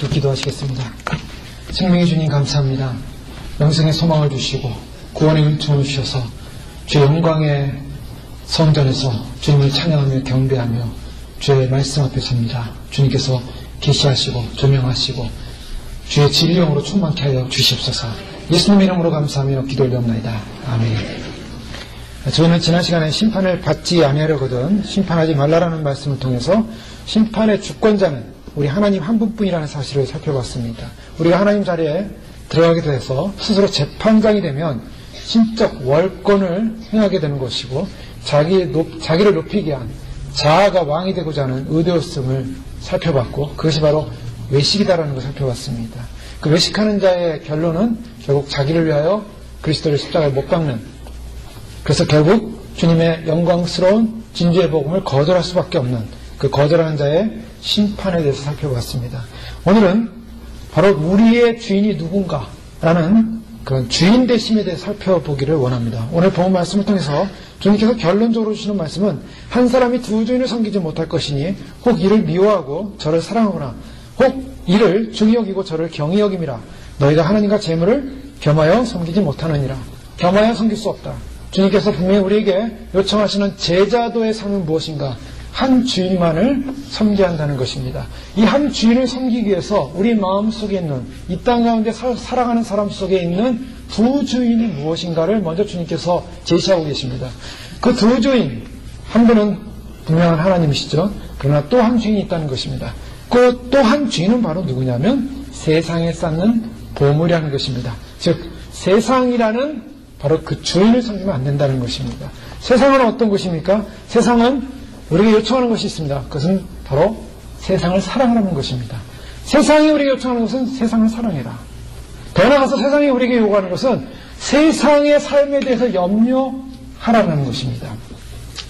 함께 기도하시겠습니다. 생명의 주님 감사합니다. 영생의 소망을 주시고 구원의 은총을 주셔서 주의 영광의 성전에서 주님을 찬양하며 경배하며 주의 말씀 앞에 섭니다. 주님께서 계시하시고 조명하시고 주의 진리영으로 충만케 하여 주시옵소서. 예수님의 이름으로 감사하며 기도 올려옵나이다. 아멘. 저희는 지난 시간에 심판을 받지 아니하려거든 심판하지 말라라는 말씀을 통해서 심판의 주권자는 우리 하나님 한 분뿐이라는 사실을 살펴봤습니다. 우리가 하나님 자리에 들어가게 돼서 스스로 재판장이 되면 신적 월권을 행하게 되는 것이고 자기를 높이기 위한 자아가 왕이 되고자 하는 의도였음을 살펴봤고 그것이 바로 외식이다라는 것을 살펴봤습니다. 그 외식하는 자의 결론은 결국 자기를 위하여 그리스도를 십자가에 못 박는, 그래서 결국 주님의 영광스러운 진주의 복음을 거절할 수밖에 없는 그 거절하는 자의 심판에 대해서 살펴봤습니다. 오늘은 바로 우리의 주인이 누군가라는 그런 주인 되심에 대해 살펴보기를 원합니다. 오늘 본 말씀을 통해서 주님께서 결론적으로 주시는 말씀은 한 사람이 두 주인을 섬기지 못할 것이니 혹 이를 미워하고 저를 사랑하거나 혹 이를 중히 여기고 저를 경히 여김이라. 너희가 하나님과 재물을 겸하여 섬기지 못하느니라. 겸하여 섬길 수 없다. 주님께서 분명히 우리에게 요청하시는 제자도의 삶은 무엇인가? 한 주인만을 섬겨야 한다는 것입니다. 이 한 주인을 섬기기 위해서 우리 마음속에 있는 이 땅 가운데 살아가는 사람 속에 있는 두 주인이 무엇인가를 먼저 주님께서 제시하고 계십니다. 그 두 주인, 한 분은 분명한 하나님이시죠. 그러나 또 한 주인이 있다는 것입니다. 그 또 한 주인은 바로 누구냐면 세상에 쌓는 보물이라는 것입니다. 즉 세상이라는 바로 그 주인을 섬기면 안 된다는 것입니다. 세상은 어떤 것입니까? 세상은 우리에게 요청하는 것이 있습니다. 그것은 바로 세상을 사랑하라는 것입니다. 세상이 우리에게 요청하는 것은 세상을 사랑해라. 더 나아가서 세상이 우리에게 요구하는 것은 세상의 삶에 대해서 염려하라는 것입니다.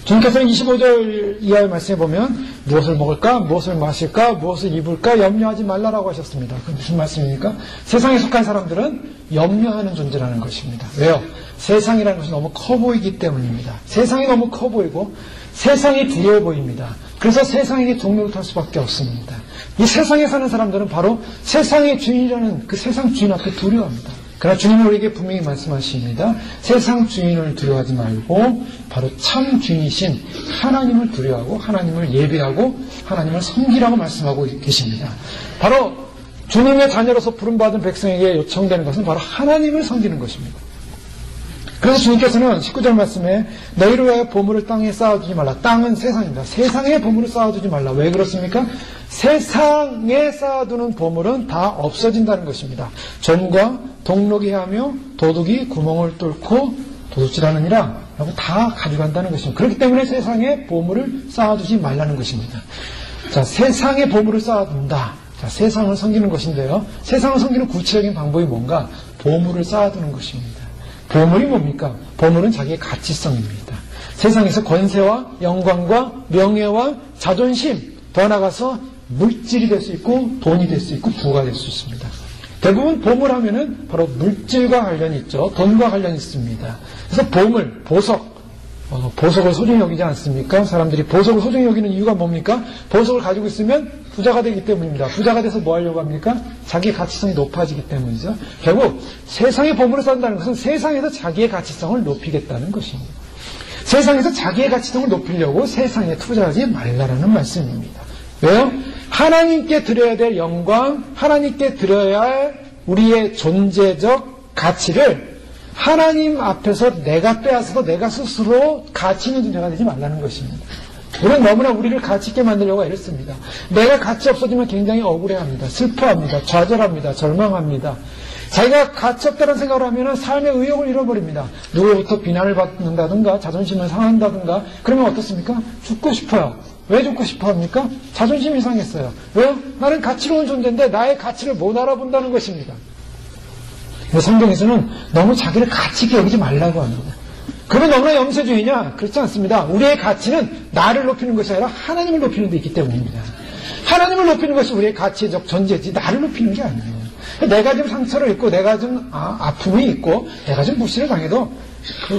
주님께서는 25절 이하의 말씀에 보면 무엇을 먹을까, 무엇을 마실까, 무엇을 입을까 염려하지 말라라고 하셨습니다. 그건 무슨 말씀입니까? 세상에 속한 사람들은 염려하는 존재라는 것입니다. 왜요? 세상이라는 것이 너무 커 보이기 때문입니다. 세상이 너무 커 보이고 세상이 두려워 보입니다. 그래서 세상에게 종로를 탈 수밖에 없습니다. 이 세상에 사는 사람들은 바로 세상의 주인이라는 그 세상 주인 앞에 두려워합니다. 그러나 주님은 우리에게 분명히 말씀하십니다. 세상 주인을 두려워하지 말고 바로 참 주인이신 하나님을 두려워하고 하나님을 예배하고 하나님을 섬기라고 말씀하고 계십니다. 바로 주님의 자녀로서 부름받은 백성에게 요청되는 것은 바로 하나님을 섬기는 것입니다. 그래서 주님께서는 19절 말씀에 너희를 위하여 보물을 땅에 쌓아두지 말라. 땅은 세상입니다. 세상에 보물을 쌓아두지 말라. 왜 그렇습니까? 세상에 쌓아두는 보물은 다 없어진다는 것입니다. 점과 동록이 하며 도둑이 구멍을 뚫고 도둑질하느니라 라고 다 가져간다는 것입니다. 그렇기 때문에 세상에 보물을 쌓아두지 말라는 것입니다. 자, 세상에 보물을 쌓아둔다. 자, 세상을 섬기는 것인데요. 세상을 섬기는 구체적인 방법이 뭔가? 보물을 쌓아두는 것입니다. 보물이 뭡니까? 보물은 자기의 가치성입니다. 세상에서 권세와 영광과 명예와 자존심, 더 나아가서 물질이 될 수 있고 돈이 될 수 있고 부가 될 수 있습니다. 대부분 보물하면은 바로 물질과 관련이 있죠. 돈과 관련이 있습니다. 그래서 보물, 보석, 보석을 소중히 여기지 않습니까? 사람들이 보석을 소중히 여기는 이유가 뭡니까? 보석을 가지고 있으면 부자가 되기 때문입니다. 부자가 돼서 뭐 하려고 합니까? 자기의 가치성이 높아지기 때문이죠. 결국 세상에 보물을 쌓는다는 것은 세상에서 자기의 가치성을 높이겠다는 것입니다. 세상에서 자기의 가치성을 높이려고 세상에 투자하지 말라라는 말씀입니다. 왜요? 하나님께 드려야 될 영광, 하나님께 드려야 할 우리의 존재적 가치를 하나님 앞에서 내가 빼앗아서 내가 스스로 가치 있는 존재가 되지 말라는 것입니다. 우리는 너무나 우리를 가치 있게 만들려고 애를 씁니다. 내가 가치 없어지면 굉장히 억울해합니다. 슬퍼합니다. 좌절합니다. 절망합니다. 자기가 가치 없다는 생각을 하면 삶의 의욕을 잃어버립니다. 누구로부터 비난을 받는다든가 자존심을 상한다든가 그러면 어떻습니까? 죽고 싶어요. 왜 죽고 싶어 합니까? 자존심이 상했어요. 왜요? 나는 가치로운 존재인데 나의 가치를 못 알아본다는 것입니다. 성경에서는 너무 자기를 가치 있게 여기지 말라고 합니다. 그러면 너무나 염세주의냐? 그렇지 않습니다. 우리의 가치는 나를 높이는 것이 아니라 하나님을 높이는 데 있기 때문입니다. 하나님을 높이는 것이 우리의 가치적 존재지 나를 높이는 게 아니에요. 내가 좀 상처를 입고 내가 좀 아픔이 있고 내가 좀 불신을 당해도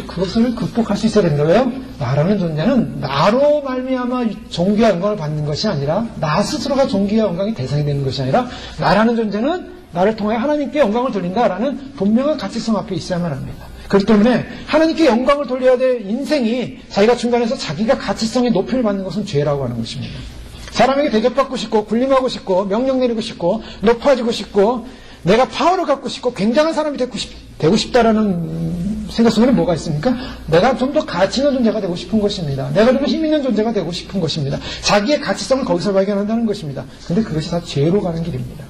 그것을 극복할 수 있어야 된다. 왜요? 나라는 존재는 나로 말미암아 존귀와 영광을 받는 것이 아니라 나 스스로가 존귀와 영광의 대상이 되는 것이 아니라 나라는 존재는 나를 통해 하나님께 영광을 돌린다라는 분명한 가치성 앞에 있어야만 합니다. 그렇기 때문에 하나님께 영광을 돌려야 될 인생이 자기가 중간에서 자기가 가치성의 높임을 받는 것은 죄라고 하는 것입니다. 사람에게 대접받고 싶고 군림하고 싶고 명령 내리고 싶고 높아지고 싶고 내가 파워를 갖고 싶고 굉장한 사람이 되고 싶다라는 생각 속에는 뭐가 있습니까? 내가 좀 더 가치 있는 존재가 되고 싶은 것입니다. 내가 좀 더 힘 있는 존재가 되고 싶은 것입니다. 자기의 가치성을 거기서 발견한다는 것입니다. 근데 그것이 다 죄로 가는 길입니다.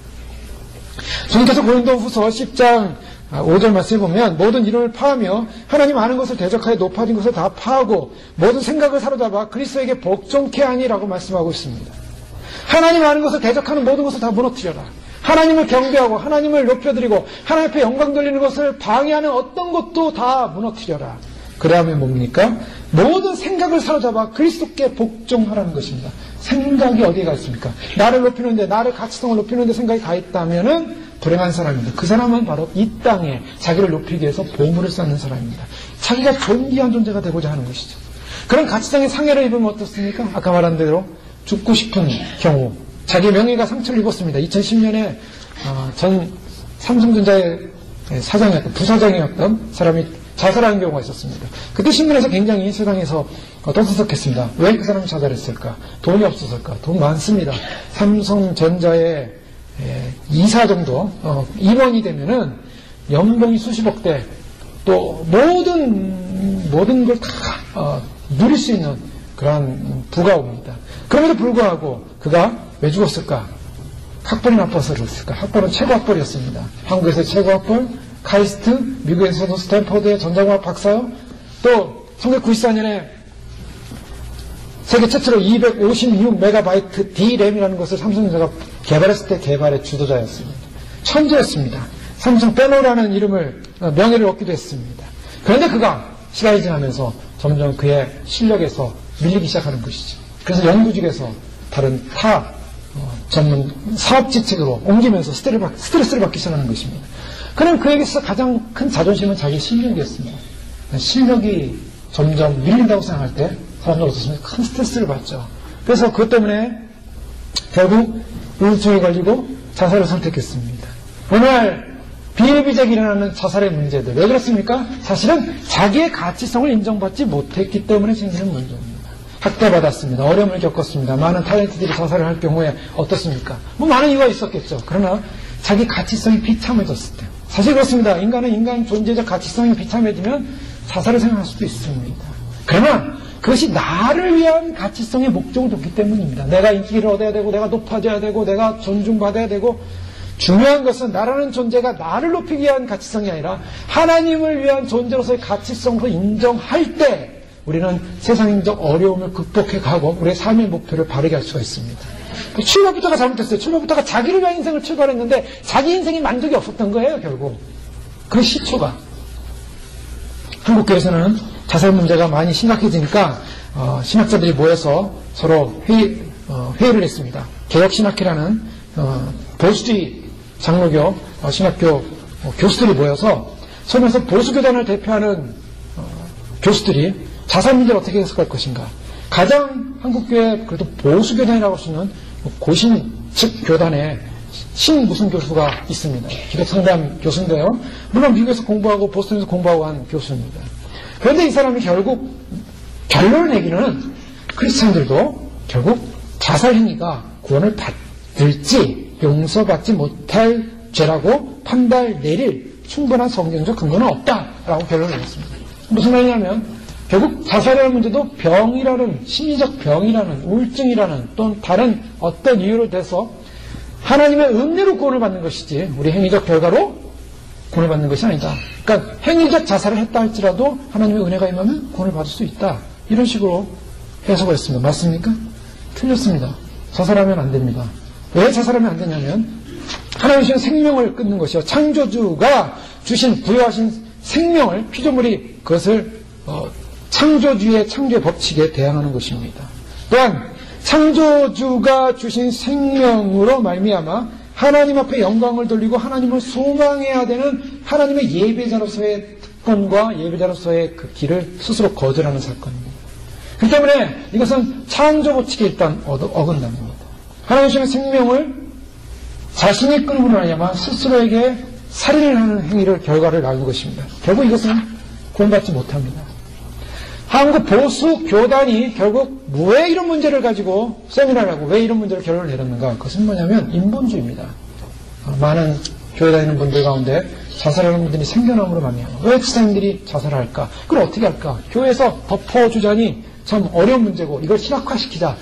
주님께서 고린도후서 10장 5절 말씀에 보면 모든 이론을 파하며 하나님 아는 것을 대적하여 높아진 것을 다 파하고 모든 생각을 사로잡아 그리스도에게 복종케 하니라고 말씀하고 있습니다. 하나님 아는 것을 대적하는 모든 것을 다 무너뜨려라. 하나님을 경배하고 하나님을 높여드리고 하나님 앞에 영광 돌리는 것을 방해하는 어떤 것도 다 무너뜨려라. 그래 하면 뭡니까? 모든 생각을 사로잡아 그리스도께 복종하라는 것입니다. 생각이 어디에 가 있습니까? 나를 높이는데, 나를 가치성을 높이는데 생각이 가 있다면은 불행한 사람입니다. 그 사람은 바로 이 땅에 자기를 높이기 위해서 보물을 쌓는 사람입니다. 자기가 존귀한 존재가 되고자 하는 것이죠. 그런 가치성의 상해를 입으면 어떻습니까? 아까 말한 대로 죽고 싶은 경우, 자기의 명예가 상처를 입었습니다. 2010년에 전 삼성전자의 사장이었던, 부사장이었던 사람이 자살하는 경우가 있었습니다. 그때 신문에서 굉장히 세상에서 떠들썩했습니다. 왜 그 사람이 자살했을까? 돈이 없었을까? 돈 많습니다. 삼성전자의 이사 정도 임원이 되면은 연봉이 수십억 대, 또 모든 걸 다 누릴 수 있는 그러한 부가 옵니다. 그럼에도 불구하고 그가 왜 죽었을까? 학벌이 나빠서 그랬을까? 학벌은 최고 학벌이었습니다. 한국에서 최고 학벌, 카이스트, 미국에서도 스탠퍼드의 전자공학 박사요. 또 1994년에 세계 최초로 256MB D램이라는 것을 삼성전자가 개발했을 때 개발의 주도자였습니다. 천재였습니다. 삼성 페노라는 명예를 얻기도 했습니다. 그런데 그가 시간이 지나면서 점점 그의 실력에서 밀리기 시작하는 것이죠. 그래서 연구직에서 다른 전문 사업지책으로 옮기면서 스트레스를 받기 시작하는 것입니다. 그럼 그에게 있어서 가장 큰 자존심은 자기 실력이었습니다. 실력이 점점 밀린다고 생각할 때 사람들 어떻습니까? 큰 스트레스를 받죠. 그래서 그것 때문에 결국 우울증에 걸리고 자살을 선택했습니다. 오늘 비일비재하게 일어나는 자살의 문제들, 왜 그렇습니까? 사실은 자기의 가치성을 인정받지 못했기 때문에 생기는 문제입니다. 학대받았습니다. 어려움을 겪었습니다. 많은 탤런트들이 자살을 할 경우에 어떻습니까? 많은 이유가 있었겠죠. 그러나 자기 가치성이 비참해졌을 때, 사실 그렇습니다. 인간은 인간 존재적 가치성이 비참해지면 자살을 생각할 수도 있습니다. 그러나 그것이 나를 위한 가치성의 목적을 뒀기 때문입니다. 내가 인기를 얻어야 되고, 내가 높아져야 되고, 내가 존중받아야 되고, 중요한 것은 나라는 존재가 나를 높이기 위한 가치성이 아니라 하나님을 위한 존재로서의 가치성으로 인정할 때 우리는 세상적 어려움을 극복해 가고 우리의 삶의 목표를 바르게 할 수가 있습니다. 출발부터가 잘못됐어요. 출발부터가 자기를 위한 인생을 출발했는데 자기 인생이 만족이 없었던 거예요, 결국. 그 시초가. 한국교회에서는 자살 문제가 많이 심각해지니까 신학자들이 모여서 서로 회의를 했습니다. 개혁신학회라는 보수주의 장로교 신학교 교수들이 모여서 소면서 보수교단을 대표하는 교수들이 자살 문제를 어떻게 해석할 것인가. 가장 한국교회 그래도 보수교단이라고 할 수 있는 고신 측 교단에 무슨 교수가 있습니다. 기독상담 교수인데요. 물론 미국에서 공부하고 보스턴에서 공부하고 한 교수입니다. 그런데 이 사람이 결국 결론을 내기는 크리스찬들도 결국 자살 행위가 구원을 받을지 용서받지 못할 죄라고 판단 내릴 충분한 성경적 근거는 없다라고 결론을 내렸습니다. 무슨 말이냐면 결국 자살이라는 문제도 병이라는, 심리적 병이라는, 우울증이라는 또는 다른 어떤 이유로 돼서 하나님의 은혜로 구원을 받는 것이지 우리 행위적 결과로 구원을 받는 것이 아니다. 그러니까 행위적 자살을 했다 할지라도 하나님의 은혜가 임하면 구원을 받을 수 있다. 이런 식으로 해석을 했습니다. 맞습니까? 틀렸습니다. 자살하면 안 됩니다. 왜 자살하면 안 되냐면 하나님이 주신 생명을 끊는 것이요. 창조주가 주신 부여하신 생명을 피조물이 그것을 창조주의 법칙에 대항하는 것입니다. 또한 창조주가 주신 생명으로 말미암아 하나님 앞에 영광을 돌리고 하나님을 소망해야 되는 하나님의 예배자로서의 사건과 예배자로서의 그 길을 스스로 거절하는 사건입니다. 그렇기 때문에 이것은 창조 법칙에 일단 어긋난 겁니다. 하나님 주시는 생명을 자신이 끊음으로 말미암아 스스로에게 살인을 하는 행위를 결과를 낳는 것입니다. 결국 이것은 구원받지 못합니다. 한국 보수 교단이 결국 왜 이런 문제를 가지고 세미나를 하고 왜 이런 문제를 결론을 내렸는가? 그것은 뭐냐면 인본주의입니다. 많은 교회 다니는 분들 가운데 자살하는 분들이 생겨남으로 말미암아 왜 지사님들이 자살할까? 그걸 어떻게 할까? 교회에서 덮어주자니 참 어려운 문제고 이걸 신학화시키자.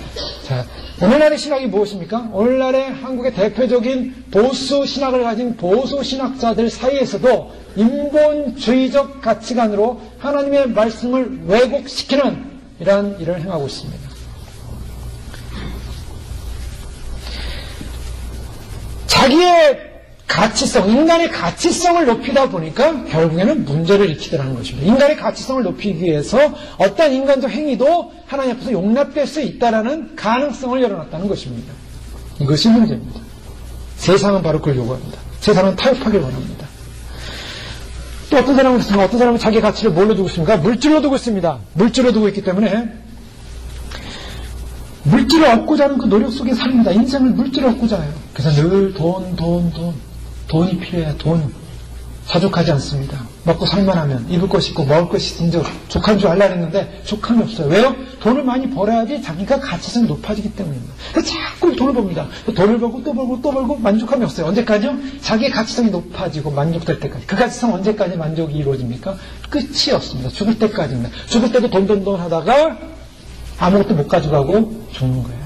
자, 오늘날의 신학이 무엇입니까? 오늘날의 한국의 대표적인 보수 신학을 가진 보수 신학자들 사이에서도 인본주의적 가치관으로 하나님의 말씀을 왜곡시키는 이러한 일을 행하고 있습니다. 자기의 가치성, 인간의 가치성을 높이다 보니까 결국에는 문제를 일으키더라는 것입니다. 인간의 가치성을 높이기 위해서 어떤 인간적 행위도 하나님 앞에서 용납될 수 있다는 가능성을 열어놨다는 것입니다. 이것이 문제입니다. 세상은 바로 그걸 요구합니다. 세상은 타협하길 원합니다. 또 어떤 사람은 그렇습니까? 어떤 사람은 자기의 가치를 뭘로 두고 있습니까? 물질로 두고 있습니다. 물질로 두고 있기 때문에 물질을 얻고자 하는 그 노력 속에 삽니다. 인생을 물질을 얻고자 해요. 그래서 늘 돈이 필요해요. 돈. 자족하지 않습니다. 먹고 살만하면 입을 것이 있고 먹을 것이 있은 줄 족한 줄 알라 했는데 족함이 없어요. 왜요? 돈을 많이 벌어야지 자기가 가치성이 높아지기 때문입니다. 그래서 자꾸 돈을 법니다. 돈을 벌고 또 벌고 또 벌고 만족함이 없어요. 언제까지요? 자기의 가치성이 높아지고 만족될 때까지. 그 가치성 언제까지 만족이 이루어집니까? 끝이 없습니다. 죽을 때까지입니다. 죽을 때도 돈 하다가 아무것도 못 가져가고 죽는 거예요.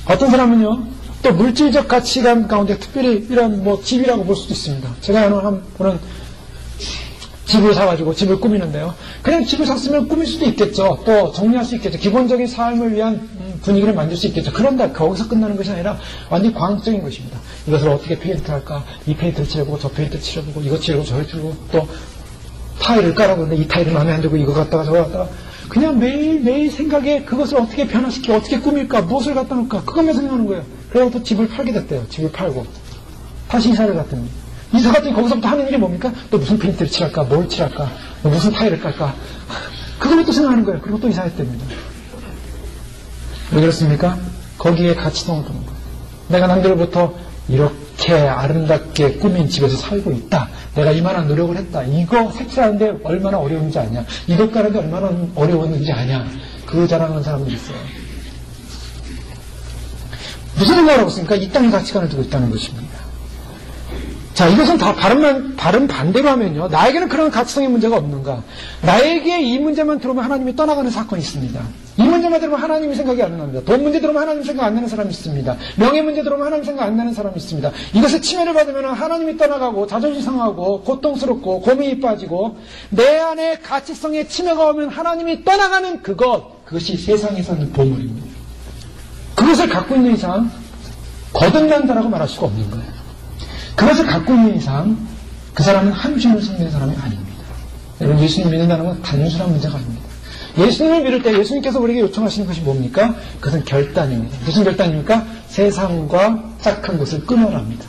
어떤 사람은요, 또 물질적 가치관 가운데 특별히 이런 집이라고 볼 수도 있습니다. 제가 아는 분은 집을 사가지고 집을 꾸미는데요. 그냥 집을 샀으면 꾸밀 수도 있겠죠. 또 정리할 수 있겠죠. 기본적인 삶을 위한 분위기를 만들 수 있겠죠. 그런데 거기서 끝나는 것이 아니라 완전히 광학적인 것입니다. 이것을 어떻게 페인트 할까? 이 페인트를 칠해보고 저 페인트 칠해보고 이거 칠해보고 저거 칠해보고 또 타일을 깔아보는데 이 타일은 마음에 안 들고 이거 갖다가 저거 갖다가 그냥 매일 생각에 그것을 어떻게 변화시키고 어떻게 꾸밀까? 무엇을 갖다 놓을까? 그것만 생각하는 거예요. 그리고 또 집을 팔게 됐대요. 집을 팔고 다시 이사를 갔더니 이사 갔더니 거기서부터 하는 일이 뭡니까? 또 무슨 페인트를 칠할까? 뭘 칠할까? 무슨 타일을 깔까? 그걸 또 생각하는 거예요. 그리고 또 이사했답니다. 왜 그렇습니까? 거기에 가치성을 두는 거예요. 내가 남들부터 이렇게 아름답게 꾸민 집에서 살고 있다. 내가 이만한 노력을 했다. 이거 색칠하는데 얼마나 어려운지 아냐. 이것 가는데 얼마나 어려웠는지 아냐. 그 자랑하는 사람들이 있어요. 무슨 생각을 하고 있습니까? 이 땅의 가치관을 두고 있다는 것입니다. 자, 이것은 다 바른 반대로 하면요. 나에게는 그런 가치성의 문제가 없는가? 나에게 이 문제만 들어오면 하나님이 떠나가는 사건이 있습니다. 이 문제만 들어오면 하나님이 생각이 안 납니다. 돈 문제 들어오면 하나님 생각 안 나는 사람이 있습니다. 명예 문제 들어오면 하나님 생각 안 나는 사람이 있습니다. 이것에 침해를 받으면 하나님이 떠나가고 자존심 상하고 고통스럽고 고민이 빠지고 내 안에 가치성에 침해가 오면 하나님이 떠나가는 그것이 세상에서는 보물입니다. 그것을 갖고 있는 이상 거듭난다라고 말할 수가 없는 거예요. 그것을 갖고 있는 이상 그 사람은 한주를 섬기는 사람이 아닙니다. 여러분, 예수님 믿는다는 건 단순한 문제가 아닙니다. 예수님을 믿을 때 예수님께서 우리에게 요청하시는 것이 뭡니까? 그것은 결단입니다. 무슨 결단입니까? 세상과 짝한 것을 끊어랍니다.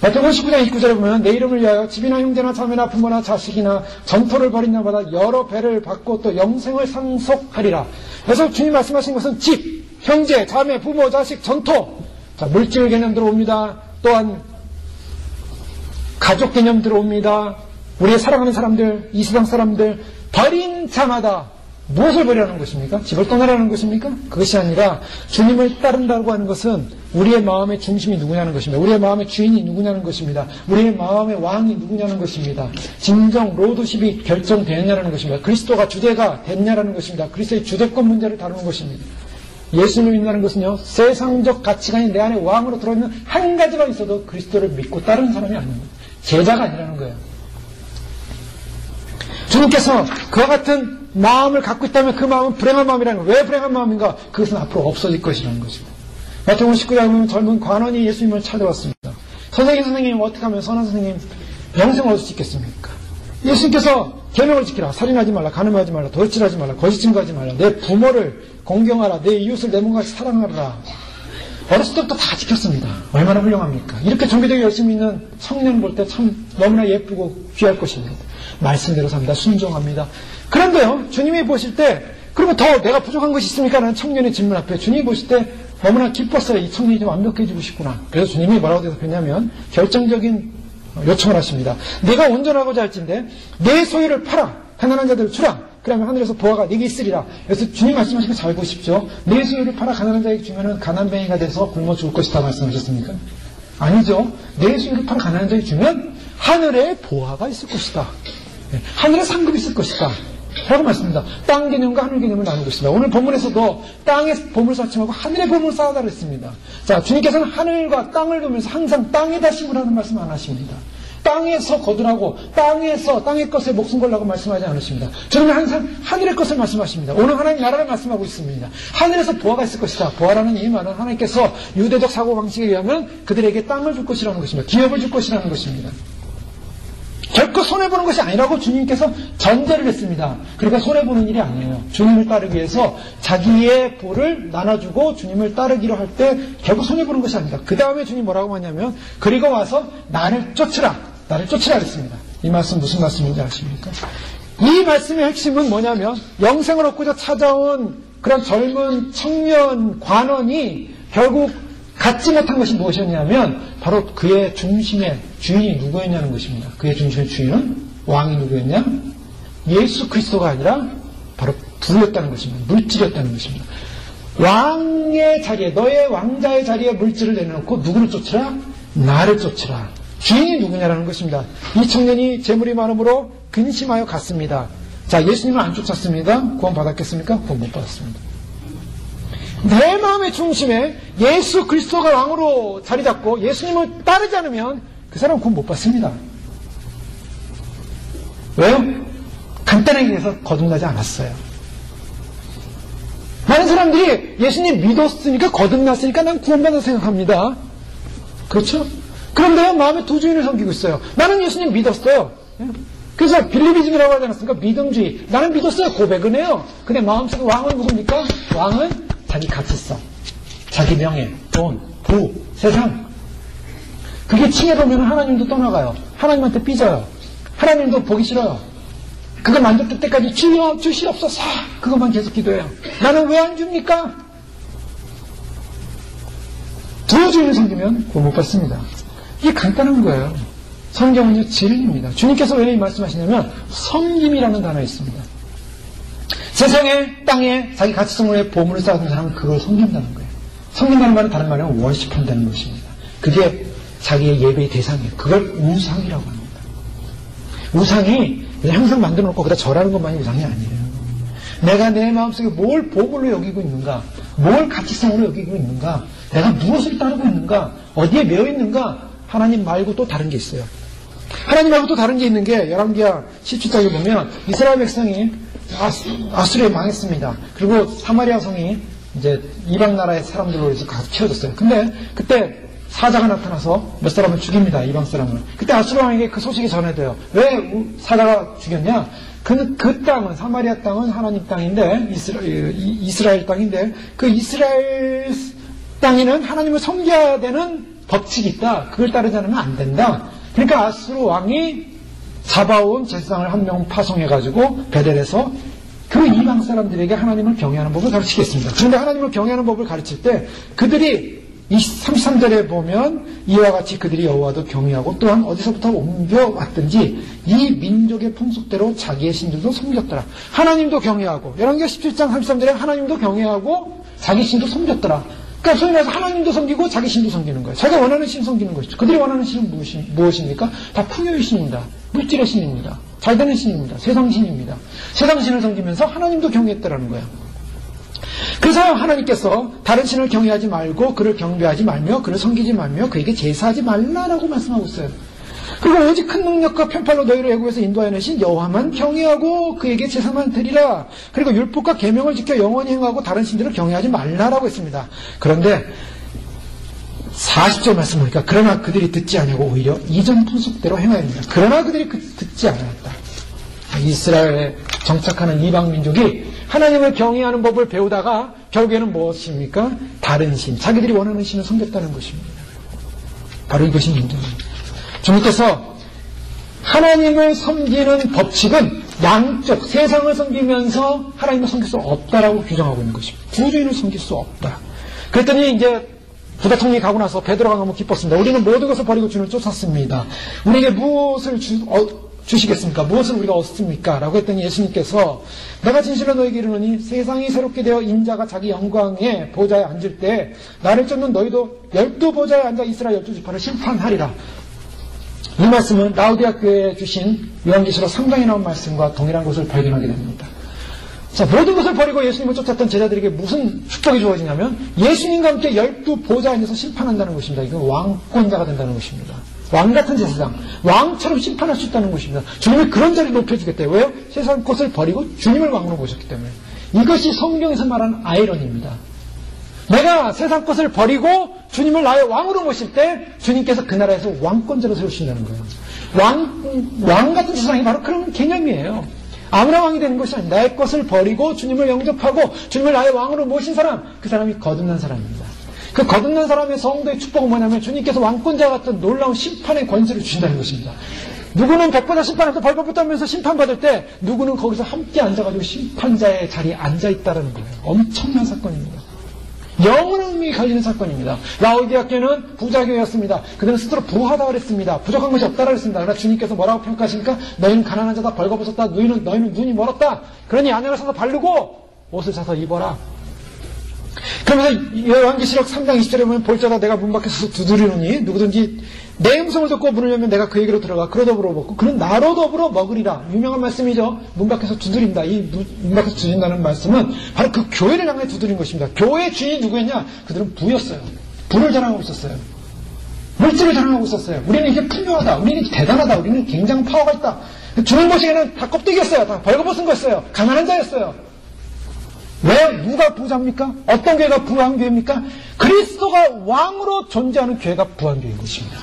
마태복음 19장 29절에 보면 내 이름을 위하여 집이나 형제나 자매나 부모나 자식이나 전토를 벌인 자마다 여러 배를 받고 또 영생을 상속하리라. 그래서 주님 말씀하신 것은 집, 형제, 자매, 부모, 자식, 전토. 자, 물질 개념 들어옵니다. 또한 가족 개념 들어옵니다. 우리의 사랑하는 사람들, 이 세상 사람들, 버린 자마다 무엇을 버리라는 것입니까? 집을 떠나라는 것입니까? 그것이 아니라 주님을 따른다고 하는 것은 우리의 마음의 중심이 누구냐는 것입니다. 우리의 마음의 주인이 누구냐는 것입니다. 우리의 마음의 왕이 누구냐는 것입니다. 진정 로드십이 결정되느냐는 것입니다. 그리스도가 주제가 됐냐라는 것입니다. 그리스도의 주제권 문제를 다루는 것입니다. 예수님을 믿는다는 것은요, 세상적 가치관이 내 안에 왕으로 들어있는 한 가지가 있어도 그리스도를 믿고 따르는 사람이 아닙니다. 제자가 아니라는 거예요. 주님께서 그와 같은 마음을 갖고 있다면 그 마음은 불행한 마음이라는 거예요. 왜 불행한 마음인가? 그것은 앞으로 없어질 것이라는 것입니다. 마태복음 19장에 보면 젊은 관원이 예수님을 찾아왔습니다. 선생님 어떻게 하면 선한 선생님 영생을 얻을 수 있겠습니까? 예수님께서 계명을 지키라. 살인하지 말라. 간음하지 말라. 도둑질하지 말라. 거짓 증거하지 말라. 내 부모를 공경하라. 내 이웃을 내 몸같이 사랑하라. 어렸을 때부터 다 지켰습니다. 얼마나 훌륭합니까? 이렇게 정비되게 열심히 있는 청년 볼 때 참 너무나 예쁘고 귀할 것입니다. 말씀대로 삽니다. 순종합니다. 그런데요, 주님이 보실 때, 그리고 더 내가 부족한 것이 있습니까? 라는 청년의 질문 앞에 주님이 보실 때 너무나 기뻤어요. 이 청년이 좀 완벽해지고 싶구나. 그래서 주님이 뭐라고 대답했냐면 결정적인 요청을 하십니다. 내가 온전하고자 할진대 내 소유를 팔아 가난한 자들을 주라. 그러면 하늘에서 보화가 네게 있으리라. 그래서 주님 말씀하신 거 잘 보십시오. 내 소유를 팔아 가난한 자에게 주면은 가난뱅이가 돼서 굶어 죽을 것이다 말씀하셨습니까? 아니죠. 내 소유를 팔아 가난한 자에게 주면 하늘에 보화가 있을 것이다. 하늘에 상급이 있을 것이다. 라고 말씀합니다. 땅 개념과 하늘 개념을 나누고 있습니다. 오늘 본문에서도 땅의 보물 쌓지 말고 하늘의 보물 쌓아달라 했습니다. 자, 주님께서는 하늘과 땅을 보면서 항상 땅에다 심으라는 말씀 안 하십니다. 땅에서 거두라고, 땅의 것에 목숨 걸라고 말씀하지 않으십니다. 주님은 항상 하늘의 것을 말씀하십니다. 오늘 하나님 나라를 말씀하고 있습니다. 하늘에서 보화가 있을 것이다. 보화라는 이 말은 하나님께서 유대적 사고방식에 의하면 그들에게 땅을 줄 것이라는 것입니다. 기업을 줄 것이라는 것입니다. 결코 손해보는 것이 아니라고 주님께서 전제를 했습니다. 그러니까 손해보는 일이 아니에요. 주님을 따르기 위해서 자기의 보를 나눠주고 주님을 따르기로 할 때 결코 손해보는 것이 아닙니다. 그 다음에 주님 뭐라고 하냐면 그리고 와서 나를 쫓으라 그랬습니다. 이 말씀 무슨 말씀인지 아십니까? 이 말씀의 핵심은 뭐냐면 영생을 얻고자 찾아온 그런 젊은 청년 관원이 결국 갖지 못한 것이 무엇이었냐면 바로 그의 중심의 주인이 누구였냐는 것입니다. 그의 중심의 주인은 왕이 누구였냐? 예수 그리스도가 아니라 바로 부였다는 것입니다. 물질이었다는 것입니다. 왕의 자리에, 너의 왕자의 자리에 물질을 내놓고 누구를 쫓으라? 나를 쫓으라. 주인이 누구냐라는 것입니다. 이 청년이 재물이 많음으로 근심하여 갔습니다. 자, 예수님을 안 쫓았습니다. 구원 받았겠습니까? 구원 못 받았습니다. 내 마음의 중심에 예수 그리스도가 왕으로 자리 잡고 예수님을 따르지 않으면 그 사람은 구원 못 받습니다. 왜요? 간단하게 해서 거듭나지 않았어요. 많은 사람들이 예수님 믿었으니까 거듭났으니까 난 구원받았다 생각합니다. 그렇죠? 그런데요, 마음에 두 주인을 섬기고 있어요. 나는 예수님 믿었어요. 그래서 빌리비즘이라고 하지 않았습니까? 믿음주의. 나는 믿었어요. 고백은 해요. 근데 마음속에 왕은 누굽니까? 왕은 자기 가치성, 자기 명예, 돈, 부, 세상. 그게 칭해보면 하나님도 떠나가요. 하나님한테 삐져요. 하나님도 보기 싫어요. 그거 만족될 때까지 주여 주시옵소서 그것만 계속 기도해요. 나는 왜 안 줍니까? 두 주인을 섬기면 구원 못 받습니다. 이게 간단한 거예요. 성경은요 진리입니다. 주님께서 왜 이 말씀하시냐면 섬김이라는 단어가 있습니다. 세상에 땅에 자기 가치성을 위해 보물을 쌓은 사람은 그걸 섬긴다는 거예요. 섬긴다는 말은 다른 말은 월십한다는 것입니다. 그게 자기의 예배의 대상이에요. 그걸 우상이라고 합니다. 우상이 항상 만들어 놓고 그다 절하는 것만이 우상이 아니에요. 내가 내 마음속에 뭘 보물로 여기고 있는가, 뭘 가치성으로 여기고 있는가, 내가 무엇을 따르고 있는가, 어디에 매여 있는가, 하나님 말고 또 다른 게 있어요. 하나님 말고 또 다른 게 있는 게 열왕기하 17장에 보면 이스라엘 백성이 아수르에 망했습니다. 그리고 사마리아 성이 이제 이방 나라의 사람들로 해서 가서 채워졌어요. 근데 그때 사자가 나타나서 몇 사람을 죽입니다. 이방 사람을. 그때 아수르 왕에게 그 소식이 전해져요. 왜 사자가 죽였냐? 그 땅은 사마리아 땅은 하나님 땅인데 이스라엘 땅인데 그 이스라엘 땅에는 하나님을 섬겨야 되는 법칙이 있다. 그걸 따르지 않으면 안 된다. 그러니까 아수르 왕이 잡아온 제사장을 한 명 파송해가지고 베델에서 그 이방 사람들에게 하나님을 경외하는 법을 가르치겠습니다. 그런데 하나님을 경외하는 법을 가르칠 때 그들이 33절에 보면 이와 같이 그들이 여호와도 경외하고 또한 어디서부터 옮겨왔든지 이 민족의 풍속대로 자기의 신들도 섬겼더라. 하나님도 경외하고 열왕기하 17장 33절에 하나님도 경외하고 자기 신도 섬겼더라. 그러니까 소위 말해서 하나님도 섬기고 자기 신도 섬기는 거예요. 자기가 원하는 신 섬기는 것이죠. 그들이 원하는 신은 무엇입니까? 다 풍요의 신입니다. 물질의 신입니다. 잘되는 신입니다. 세상 신입니다. 세상 신을 섬기면서 하나님도 경외했다라는 거예요. 그래서 하나님께서 다른 신을 경외하지 말고 그를 경배하지 말며 그를 섬기지 말며 그에게 제사하지 말라라고 말씀하고 있어요. 그리고 오직 큰 능력과 편팔로 너희를 애국에서 인도하여내신 여호와만 경외하고 그에게 제사만 드리라. 그리고 율법과 계명을 지켜 영원히 행하고 다른 신들을 경외하지 말라라고 했습니다. 그런데 40절 말씀 보니까 그러나 그들이 듣지 아니하고 오히려 이전 풍속대로 행하였습니다. 그러나 그들이 듣지 않았다. 이스라엘에 정착하는 이방 민족이 하나님을 경외하는 법을 배우다가 결국에는 무엇입니까? 다른 신, 자기들이 원하는 신을 섬겼다는 것입니다. 바로 이것이 문제입니다. 주님께서 하나님을 섬기는 법칙은 양쪽, 세상을 섬기면서 하나님을 섬길 수 없다라고 규정하고 있는 것입니다. 구주인을 섬길 수 없다. 그랬더니 이제 부다통이 가고 나서 베드로가 너무 기뻤습니다. 우리는 모든 것을 버리고 주님을 쫓았습니다. 우리에게 무엇을 주시겠습니까? 무엇을 우리가 얻습니까? 라고 했더니 예수님께서 내가 진실로 너에게 이르노니 세상이 새롭게 되어 인자가 자기 영광의 보좌에 앉을 때 나를 쫓는 너희도 12보좌에 앉아 이스라엘 12지파를 심판하리라. 이 말씀은 라오디아 교회에 주신 요한계시록 3장에 나온 말씀과 동일한 것을 발견하게 됩니다. 자, 모든 것을 버리고 예수님을 쫓았던 제자들에게 무슨 축복이 주어지냐면 예수님과 함께 12보좌에 앉아서 심판한다는 것입니다. 이건 왕권자가 된다는 것입니다. 왕같은 제사장, 왕처럼 심판할 수 있다는 것입니다. 주님이 그런 자리를 높여주겠대요. 왜요? 세상 것을 버리고 주님을 왕으로 모셨기 때문에. 이것이 성경에서 말하는 아이러니입니다. 내가 세상 것을 버리고 주님을 나의 왕으로 모실 때 주님께서 그 나라에서 왕권자로 세우신다는 거예요. 왕 같은 세상이 바로 그런 개념이에요. 아무나 왕이 되는 것이 아닙니다. 나의 것을 버리고 주님을 영접하고 주님을 나의 왕으로 모신 사람, 그 사람이 거듭난 사람입니다. 그 거듭난 사람의 성도의 축복은 뭐냐면 주님께서 왕권자 같은 놀라운 심판의 권세를 주신다는 것입니다. 누구는 백보자 심판에서 벌벌 떨면서 심판받을 때 누구는 거기서 함께 앉아가지고 심판자의 자리에 앉아있다는 거예요. 엄청난 사건입니다. 영혼이 갈리는 사건입니다. 라오디아 교회는 부자교회였습니다. 그들은 스스로 부하다 그랬습니다. 부족한 것이 없다고 그랬습니다. 그러나 주님께서 뭐라고 평가하십니까? 너희는 가난한 자다, 벌거벗었다, 너희는 눈이 멀었다. 그러니 안약을 사서 바르고 옷을 사서 입어라. 그러면서 요한계시록 3장 20절에 보면 볼자다 내가 문 밖에서 두드리노니 누구든지 내 음성을 듣고 문을 열면 내가 그에게로 들어가 그로 더불어 먹고 그는 나로 더불어 먹으리라. 유명한 말씀이죠. 문 밖에서 두드린다. 이 문 밖에서 두드린다는 말씀은 바로 그 교회를 향해 두드린 것입니다. 교회의 주인이 누구였냐? 그들은 부였어요. 부를 자랑하고 있었어요. 물질을 자랑하고 있었어요. 우리는 이제 풍요하다. 우리는 대단하다. 우리는 굉장한 파워가 있다. 주는 것에는 다 껍데기였어요. 다 벌거벗은 거였어요. 가난한 자였어요. 왜? 누가 부자입니까? 어떤 교회가 부한 교회입니까? 그리스도가 왕으로 존재하는 교회가 부한 교회인 것입니다.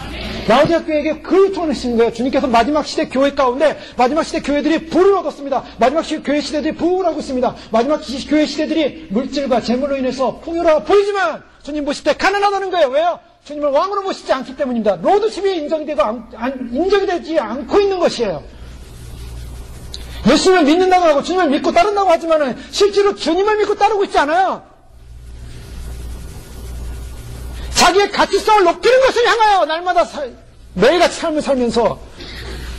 라오디아 교회에게 그 초원을 쓰신 거예요. 주님께서 마지막 시대 교회 가운데 마지막 시대 교회들이 부를 얻었습니다. 마지막 교회 시대들이 부를 하고 있습니다. 마지막 교회 시대들이 물질과 재물로 인해서 풍요로워 보이지만 주님 모실 때 가난하다는 거예요. 왜요? 주님을 왕으로 모시지 않기 때문입니다. 로드십이 인정이 되지 않고 있는 것이에요. 예수님을 믿는다고 하고 주님을 믿고 따른다고 하지만 실제로 주님을 믿고 따르고 있지 않아요. 자기의 가치성을 높이는 것을 향하여 날마다 매일같이 삶을 살면서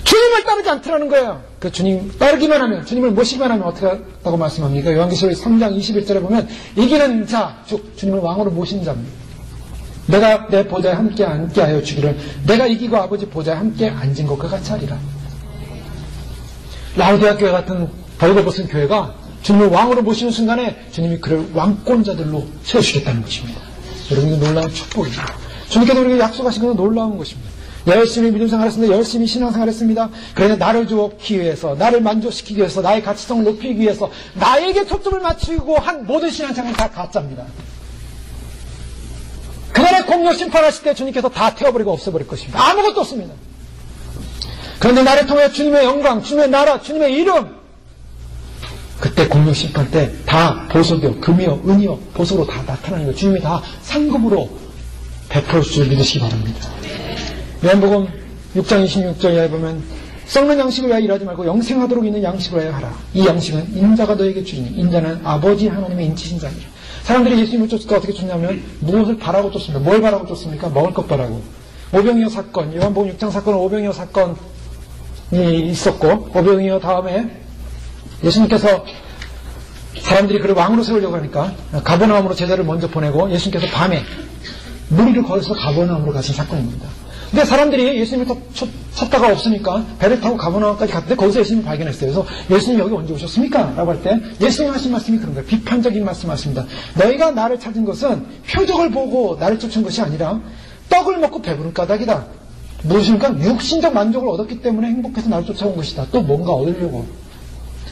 주님을 따르지 않더라는 거예요. 그 주님 따르기만 하면, 주님을 모시기만 하면 어떻게 한다고 말씀합니까? 요한계시록 3장 21절에 보면 이기는 자, 즉 주님을 왕으로 모신 자입니다. 내가 내 보좌에 함께 앉게 하여 주기를 내가 이기고 아버지 보좌에 함께 앉은 것과 같이 하리라. 라오디아 교회 같은 벌거벗은 교회가 주님을 왕으로 모시는 순간에 주님이 그를 왕권자들로 세우시겠다는 것입니다. 여러분, 이거 놀라운 축복이죠. 주님께서 우리에게 약속하신 것은 놀라운 것입니다. 열심히 믿음 생활했습니다. 열심히 신앙생활했습니다. 그러나 나를 주옵기 위해서, 나를 만족시키기 위해서, 나의 가치성을 높이기 위해서 나에게 초점을 맞추고 한 모든 신앙생활은 다 가짜입니다. 그날의 공로 심판하실 때 주님께서 다 태워버리고 없애버릴 것입니다. 아무것도 없습니다. 그런데 나를 통해 주님의 영광, 주님의 나라, 주님의 이름, 그때 공룡 심판 때 다 보석이요, 금이요, 은이요, 보석으로 다 나타나는 거예요. 주님이 다 상급으로 베풀 줄 믿으시기 바랍니다. 요한복음 6장 26절에 보면 썩는 양식을 위하여 일하지 말고 영생하도록 있는 양식을 위하여 하라. 이 양식은 인자가 너에게 주리니 인자는 아버지 하나님의 인치신 자니라. 사람들이 예수님을 쫓을 때 어떻게 쫓냐면 무엇을 바라고 쫓습니까? 뭘 바라고 쫓습니까? 먹을 것 바라고. 오병이어 사건, 요한복음 6장 사건은 오병이어 사건이 있었고, 오병이어 다음에 예수님께서 사람들이 그를 왕으로 세우려고 하니까 가버나움으로 제자를 먼저 보내고 예수님께서 밤에 무리를 거기서 가버나움으로 가신 사건입니다. 근데 사람들이 예수님을 찾다가 없으니까 배를 타고 가버나움까지 갔는데 거기서 예수님을 발견했어요. 그래서 예수님 여기 언제 오셨습니까? 라고 할 때 예수님 하신 말씀이 그런 거예요. 비판적인 말씀하십니다. 너희가 나를 찾은 것은 표적을 보고 나를 쫓은 것이 아니라 떡을 먹고 배부른 까닭이다. 무엇입니까? 육신적 만족을 얻었기 때문에 행복해서 나를 쫓아온 것이다. 또 뭔가 얻으려고.